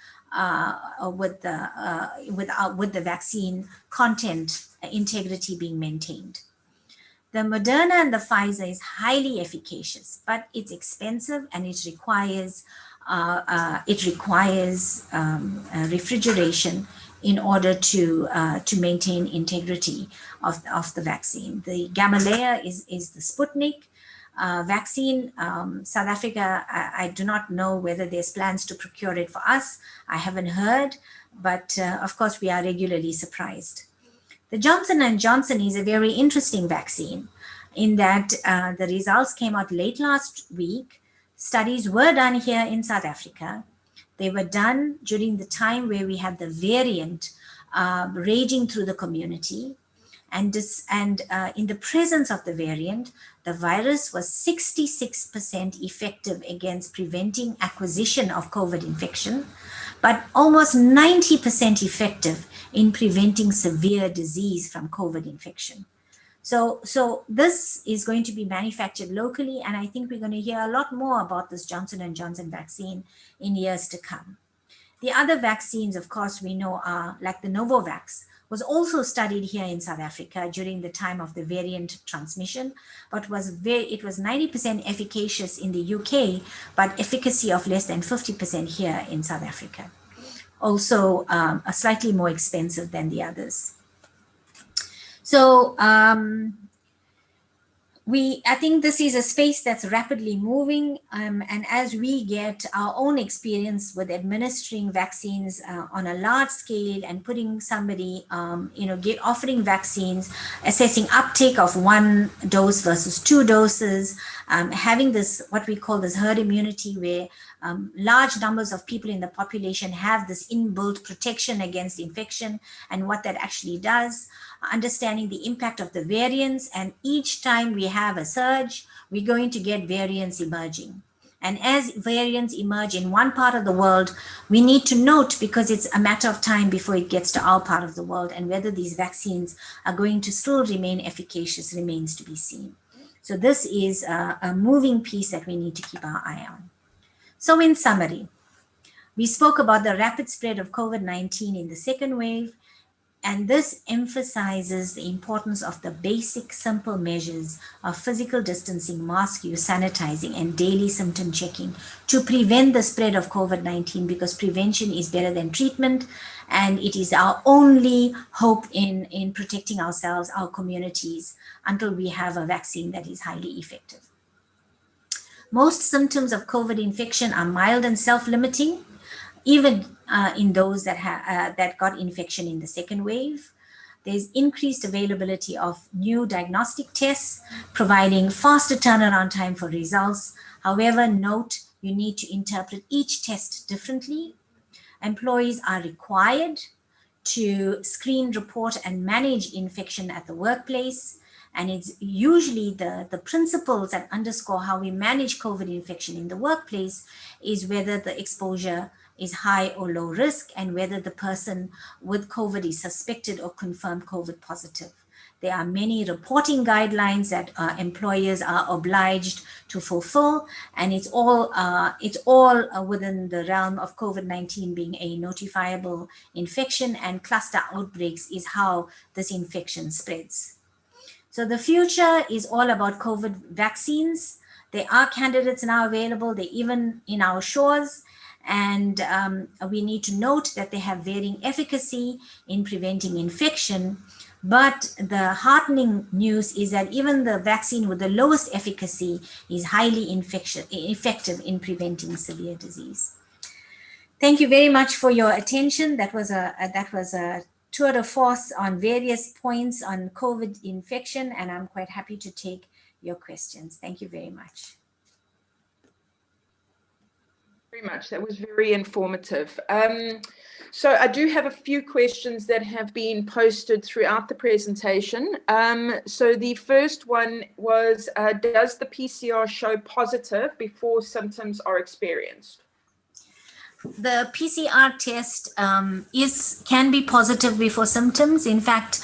with the vaccine content integrity being maintained. The Moderna and the Pfizer is highly efficacious, but it's expensive and it requires refrigeration in order to maintain integrity of the vaccine. The gamma layer is the Sputnik vaccine. South Africa, I do not know whether there's plans to procure it for us. I haven't heard, but of course we are regularly surprised. The Johnson & Johnson is a very interesting vaccine in that the results came out late last week. Studies were done here in South Africa. They were done during the time where we had the variant raging through the community. And in the presence of the variant, the virus was 66% effective against preventing acquisition of COVID infection, but almost 90% effective in preventing severe disease from COVID infection. So this is going to be manufactured locally, and I think we're going to hear a lot more about this Johnson & Johnson vaccine in years to come. The other vaccines, of course, we know are like the Novavax, was also studied here in South Africa during the time of the variant transmission, but it was 90% efficacious in the UK, but efficacy of less than 50% here in South Africa. Also, slightly more expensive than the others. So I think this is a space that's rapidly moving, and as we get our own experience with administering vaccines on a large scale and putting somebody, offering vaccines, assessing uptake of 1 dose versus 2 doses, having this, what we call this herd immunity, where large numbers of people in the population have this inbuilt protection against infection and what that actually does, understanding the impact of the variants. And each time we have a surge, we're going to get variants emerging. And as variants emerge in one part of the world, we need to note, because it's a matter of time before it gets to our part of the world, and whether these vaccines are going to still remain efficacious remains to be seen. So this is a moving piece that we need to keep our eye on. So in summary, we spoke about the rapid spread of COVID-19 in the second wave, and this emphasizes the importance of the basic, simple measures of physical distancing, mask use, sanitizing, and daily symptom checking to prevent the spread of COVID-19, because prevention is better than treatment, and it is our only hope in protecting ourselves, our communities, until we have a vaccine that is highly effective. Most symptoms of COVID infection are mild and self-limiting, even in those that got infection in the second wave. There's increased availability of new diagnostic tests, providing faster turnaround time for results. However, note, you need to interpret each test differently. Employees are required to screen, report, and manage infection at the workplace. And it's usually the principles that underscore how we manage COVID infection in the workplace is whether the exposure is high or low risk, and whether the person with COVID is suspected or confirmed COVID positive. There are many reporting guidelines that employers are obliged to fulfill, and it's all within the realm of COVID-19 being a notifiable infection, and cluster outbreaks is how this infection spreads. So the future is all about COVID vaccines. There are candidates now available, they're even in our shores. And we need to note that they have varying efficacy in preventing infection. But the heartening news is that even the vaccine with the lowest efficacy is highly effective in preventing severe disease. Thank you very much for your attention. That was a tour de force on various points on COVID infection, and I'm quite happy to take your questions. Thank you very much. Very much. That was very informative. So I do have a few questions that have been posted throughout the presentation. So the first one was, does the PCR show positive before symptoms are experienced? The PCR test can be positive before symptoms. In fact,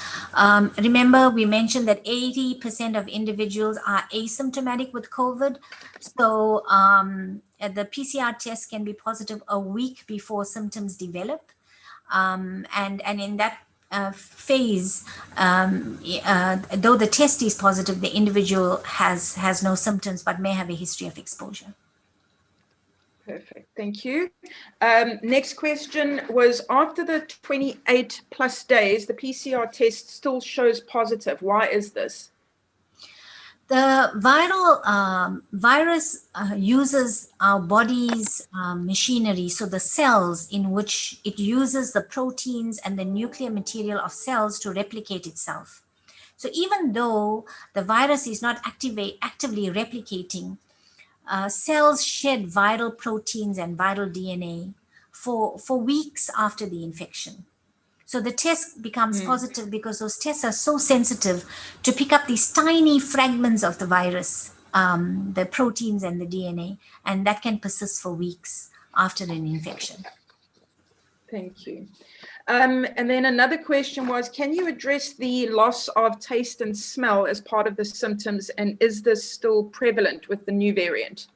remember we mentioned that 80% of individuals are asymptomatic with COVID. So the PCR test can be positive a week before symptoms develop. And in that phase, though the test is positive, the individual has no symptoms but may have a history of exposure. Perfect, thank you. Next question was, after the 28 plus days, the PCR test still shows positive. Why is this? The virus uses our body's machinery, so the cells in which it uses the proteins and the nuclear material of cells to replicate itself. So even though the virus is not actively replicating, cells shed viral proteins and viral DNA for weeks after the infection. So the test becomes positive because those tests are so sensitive to pick up these tiny fragments of the virus, the proteins and the DNA, and that can persist for weeks after an infection. Thank you. And then another question was, can you address the loss of taste and smell as part of the symptoms, and is this still prevalent with the new variant?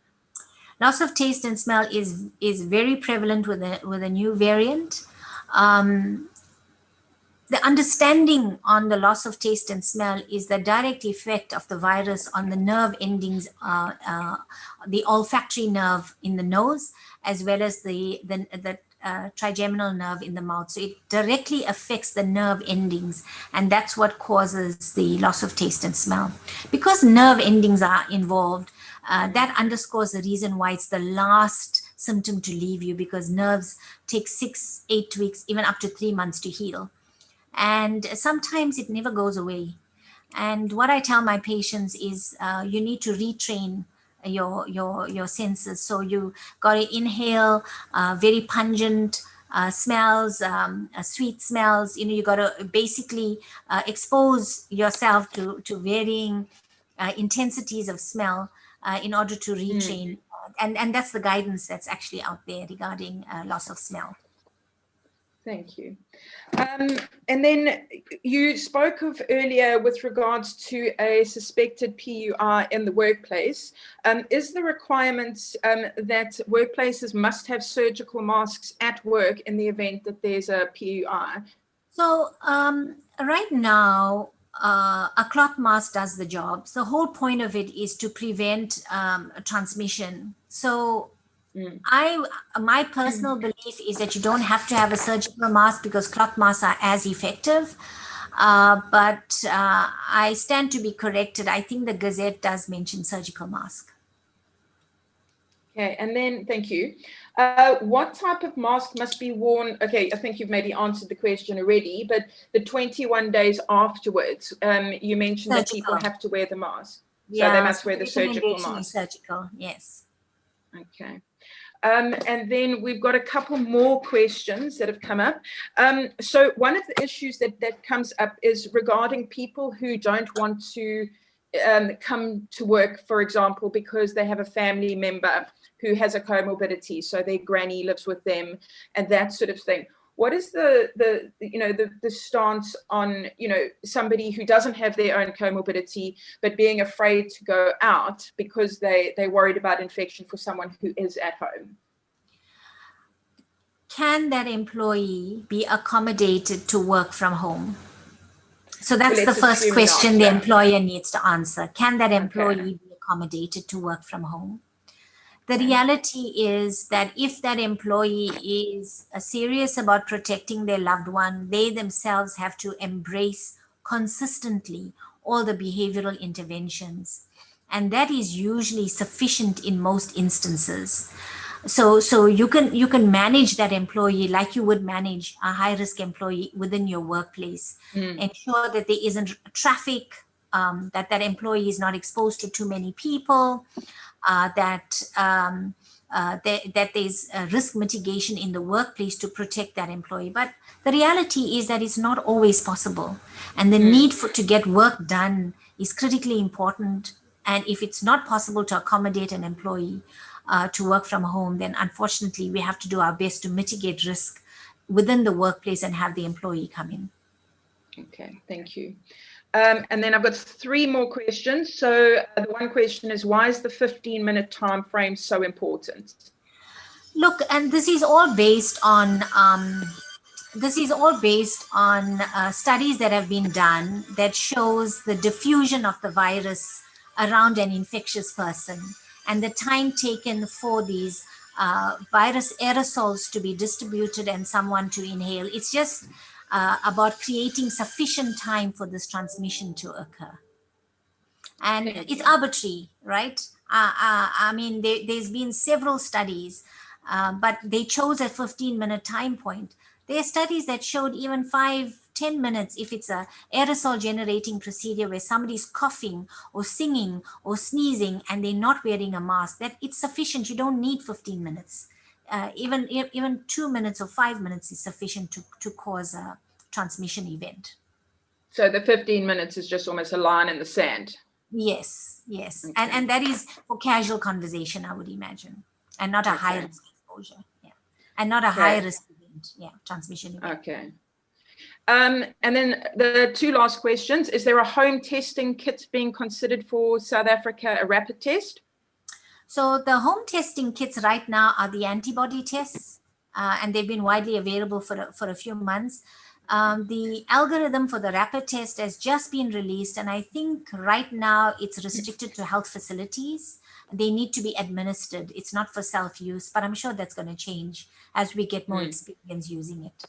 Loss of taste and smell is very prevalent with a new variant. The understanding on the loss of taste and smell is the direct effect of the virus on the nerve endings, the olfactory nerve in the nose, as well as the trigeminal nerve in the mouth. So it directly affects the nerve endings, and that's what causes the loss of taste and smell. Because nerve endings are involved, that underscores the reason why it's the last symptom to leave you, because nerves take 6-8 weeks, even up to 3 months to heal. And sometimes it never goes away. And what I tell my patients is you need to retrain your senses. So you got to inhale very pungent smells, sweet smells. You got to basically expose yourself to varying intensities of smell in order to retrain. And that's the guidance that's actually out there regarding loss of smell. Thank you. And then you spoke of earlier with regards to a suspected PUI in the workplace. Is the requirement that workplaces must have surgical masks at work in the event that there's a PUI? So right now, a cloth mask does the job. So the whole point of it is to prevent transmission. So my personal belief is that you don't have to have a surgical mask because cloth masks are as effective. But I stand to be corrected. I think the Gazette does mention surgical mask. Okay, and then thank you. What type of mask must be worn? Okay, I think you've maybe answered the question already, but the 21 days afterwards, you mentioned that people have to wear the mask. So they must wear the surgical mask. Surgical, yes. Okay. And then we've got a couple more questions that have come up. So one of the issues that comes up is regarding people who don't want to come to work, for example, because they have a family member who has a comorbidity, so their granny lives with them and that sort of thing. What is the stance on, somebody who doesn't have their own comorbidity, but being afraid to go out because they're worried about infection for someone who is at home? Can that employee be accommodated to work from home? So that's the first question the employer needs to answer. Can that employee be accommodated to work from home? The reality is that if that employee is serious about protecting their loved one, they themselves have to embrace consistently all the behavioral interventions. And that is usually sufficient in most instances. So you can manage that employee like you would manage a high-risk employee within your workplace. Ensure that there isn't traffic, that employee is not exposed to too many people, that there's risk mitigation in the workplace to protect that employee. But the reality is that it's not always possible. And the need to get work done is critically important. And if it's not possible to accommodate an employee to work from home, then unfortunately we have to do our best to mitigate risk within the workplace and have the employee come in. Okay, thank you. And then I've got 3 more questions. So the one question is, why is the 15-minute time frame so important? Look, and this is all based on studies that have been done that shows the diffusion of the virus around an infectious person and the time taken for these virus aerosols to be distributed and someone to inhale. It's just about creating sufficient time for this transmission to occur. And it's arbitrary, right? I mean, there's been several studies, but they chose a 15-minute time point. There are studies that showed even 5-10 minutes if it's a aerosol generating procedure where somebody's coughing or singing or sneezing and they're not wearing a mask, that it's sufficient. You don't need 15 minutes. Even 2 minutes or 5 minutes is sufficient to cause a transmission event. So the 15 minutes is just almost a line in the sand. Yes. Okay. And that is for casual conversation, I would imagine, and not a high risk exposure. Yeah, and not a high risk event. Yeah, transmission event. Okay. And then the 2 last questions: is there a home testing kit being considered for South Africa, a rapid test? So the home testing kits right now are the antibody tests, and they've been widely available for a few months. The algorithm for the rapid test has just been released, and I think right now it's restricted to health facilities. They need to be administered. It's not for self-use, but I'm sure that's going to change as we get more experience using it.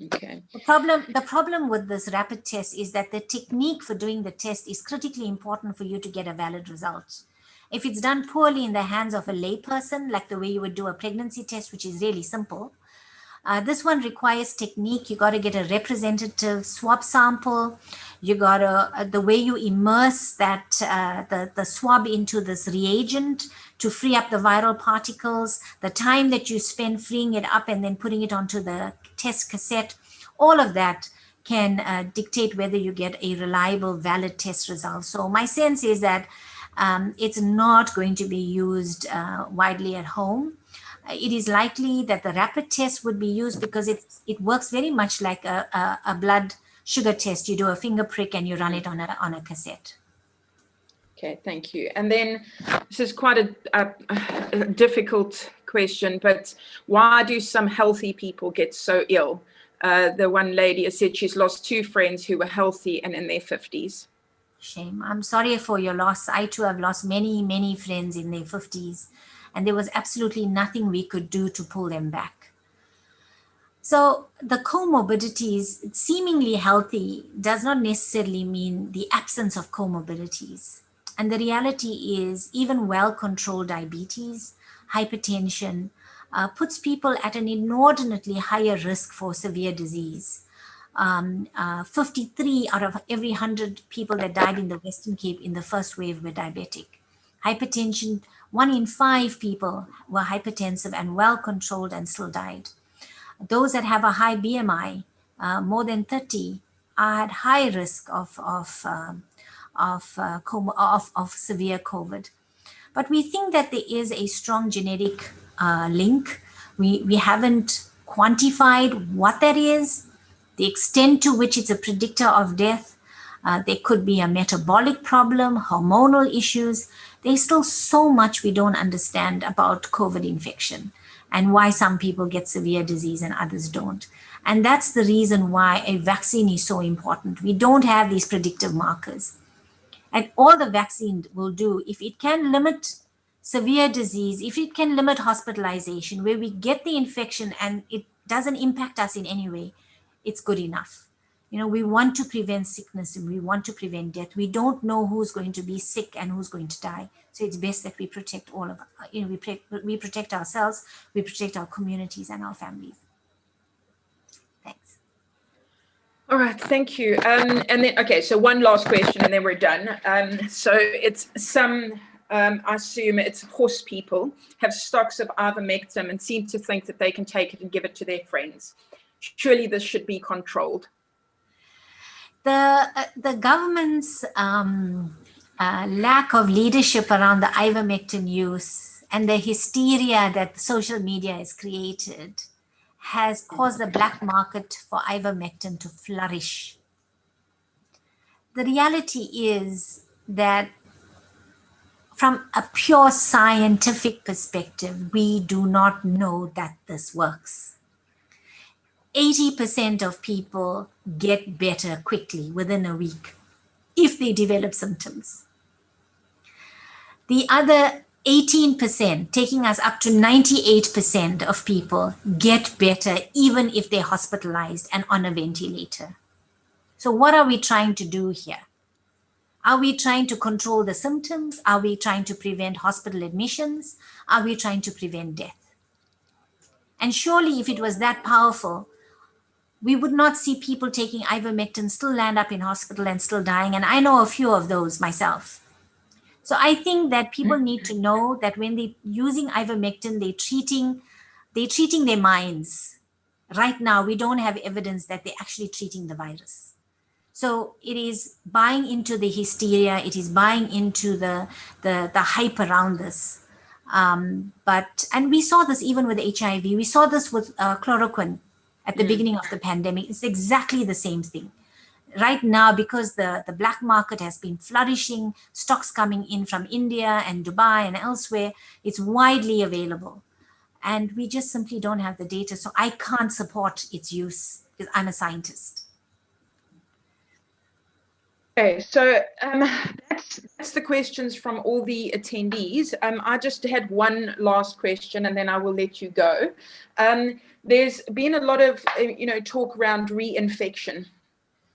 Okay. The problem with this rapid test is that the technique for doing the test is critically important for you to get a valid result. If it's done poorly in the hands of a layperson, like the way you would do a pregnancy test, which is really simple, This one requires technique. You got to get a representative swab sample. You got to, the way you immerse that, the swab into this reagent to free up the viral particles, the time that you spend freeing it up and then putting it onto the test cassette, all of that can dictate whether you get a reliable, valid test result. So my sense is that it's not going to be used widely at home. It is likely that the rapid test would be used because it works very much like a blood sugar test. You do a finger prick and you run it on a cassette. Okay, thank you. And then this is quite a difficult question, but why do some healthy people get so ill? The one lady has said she's lost 2 friends who were healthy and in their 50s. Shame. I'm sorry for your loss. I too have lost many, many friends in their 50s, and there was absolutely nothing we could do to pull them back. So the comorbidities, seemingly healthy, does not necessarily mean the absence of comorbidities. And the reality is even well-controlled diabetes, hypertension, puts people at an inordinately higher risk for severe disease. 53 out of every 100 people that died in the Western Cape in the first wave were diabetic. Hypertension, 1 in 5 people were hypertensive and well controlled and still died. Those that have a high BMI, more than 30, are at high risk of severe COVID. But we think that there is a strong genetic link. We haven't quantified what that is, the extent to which it's a predictor of death. There could be a metabolic problem, hormonal issues. There's still so much we don't understand about COVID infection and why some people get severe disease and others don't. And that's the reason why a vaccine is so important. We don't have these predictive markers. And all the vaccine will do, if it can limit severe disease, if it can limit hospitalization, where we get the infection and it doesn't impact us in any way, it's good enough. We want to prevent sickness and we want to prevent death. We don't know who's going to be sick and who's going to die. So it's best that we protect all of, we protect ourselves, we protect our communities and our families. Thanks. All right, thank you. And then, okay, so one last question and then we're done. So it's some, I assume it's horse people, have stocks of ivermectin and seem to think that they can take it and give it to their friends. Surely this should be controlled. The government's lack of leadership around the ivermectin use and the hysteria that social media has created has caused the black market for ivermectin to flourish. The reality is that from a pure scientific perspective, we do not know that this works. 80% of people get better quickly within a week if they develop symptoms. The other 18%, taking us up to 98% of people get better even if they're hospitalized and on a ventilator. So what are we trying to do here? Are we trying to control the symptoms? Are we trying to prevent hospital admissions? Are we trying to prevent death? And surely if it was that powerful, we would not see people taking ivermectin still land up in hospital and still dying. And I know a few of those myself. So I think that people need to know that when they're using ivermectin, they're treating their minds. Right now, we don't have evidence that they're actually treating the virus. So it is buying into the hysteria. It is buying into the hype around this. And we saw this even with HIV. We saw this with chloroquine at the beginning of the pandemic. It's exactly the same thing. Right now, because the black market has been flourishing, stocks coming in from India and Dubai and elsewhere, it's widely available. And we just simply don't have the data. So I can't support its use because I'm a scientist. Okay, so that's the questions from all the attendees. I just had one last question and then I will let you go. There's been a lot of, talk around reinfection.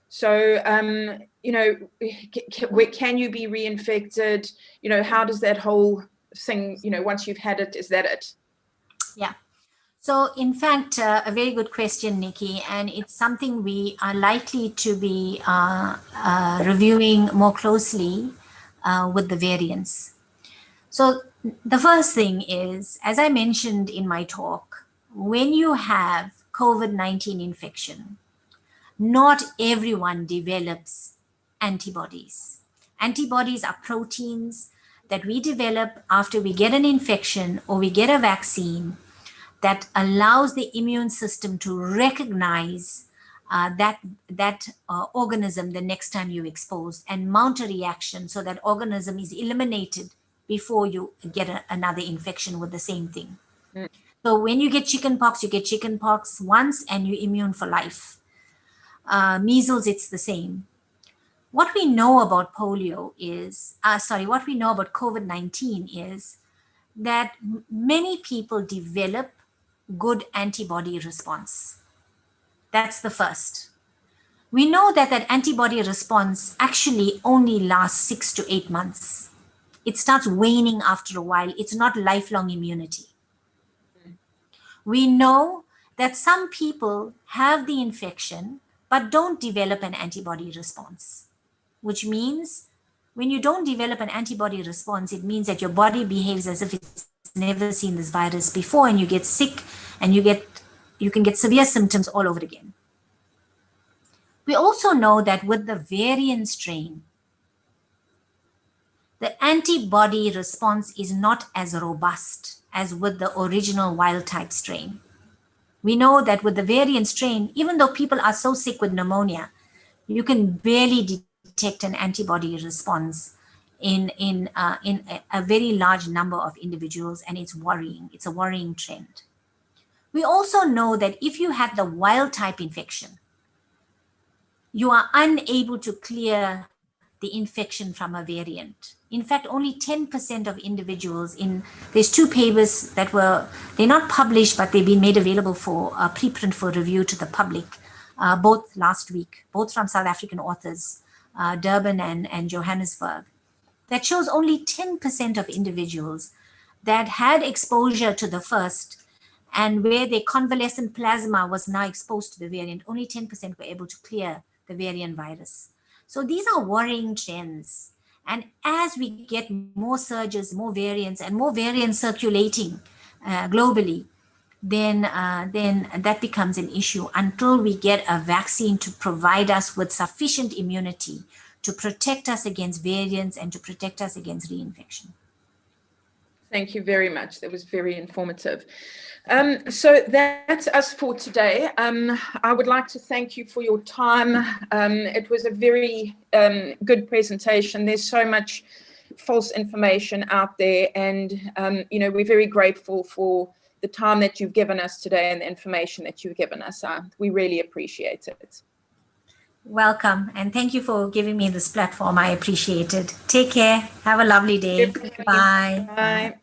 So, can you be reinfected? How does that whole thing, once you've had it, is that it? Yeah. So in fact, a very good question, Nikki, and it's something we are likely to be reviewing more closely with the variants. So the first thing is, as I mentioned in my talk, when you have COVID-19 infection, not everyone develops antibodies. Antibodies are proteins that we develop after we get an infection or we get a vaccine that allows the immune system to recognize that organism the next time you're exposed and mount a reaction so that organism is eliminated before you get another infection with the same thing. Mm. So when you get chickenpox, you get chickenpox once and you're immune for life. Measles, it's the same. What we know about polio is, what we know about COVID-19 is that many people develop good antibody response. That's the first. We know that that antibody response actually only lasts 6 to 8 months. It starts waning after a while. It's not lifelong immunity. We know that some people have the infection but don't develop an antibody response, which means when you don't develop an antibody response, it means that your body behaves as if it's never seen this virus before, and you get sick and you can get severe symptoms all over again. We also know that with the variant strain, the antibody response is not as robust as with the original wild type strain. We know that with the variant strain, even though people are so sick with pneumonia, you can barely detect an antibody response in a very large number of individuals, and it's worrying. It's a worrying trend. We also know that if you had the wild type infection, you are unable to clear the infection from a variant. In fact, only 10% of individuals there's 2 papers that they're not published, but they've been made available for preprint for review to the public, both last week, both from South African authors, Durban and Johannesburg, that shows only 10% of individuals that had exposure to the first and where their convalescent plasma was now exposed to the variant, only 10% were able to clear the variant virus. So these are worrying trends. And as we get more surges, more variants, and more variants circulating globally, then that becomes an issue until we get a vaccine to provide us with sufficient immunity to protect us against variants and to protect us against reinfection. Thank you very much. That was very informative. So that's us for today. I would like to thank you for your time. It was a very good presentation. There's so much false information out there, and we're very grateful for the time that you've given us today and the information that you've given us. We really appreciate it. Welcome, and thank you for giving me this platform. I appreciate it. Take care. Have a lovely day. Bye. Bye.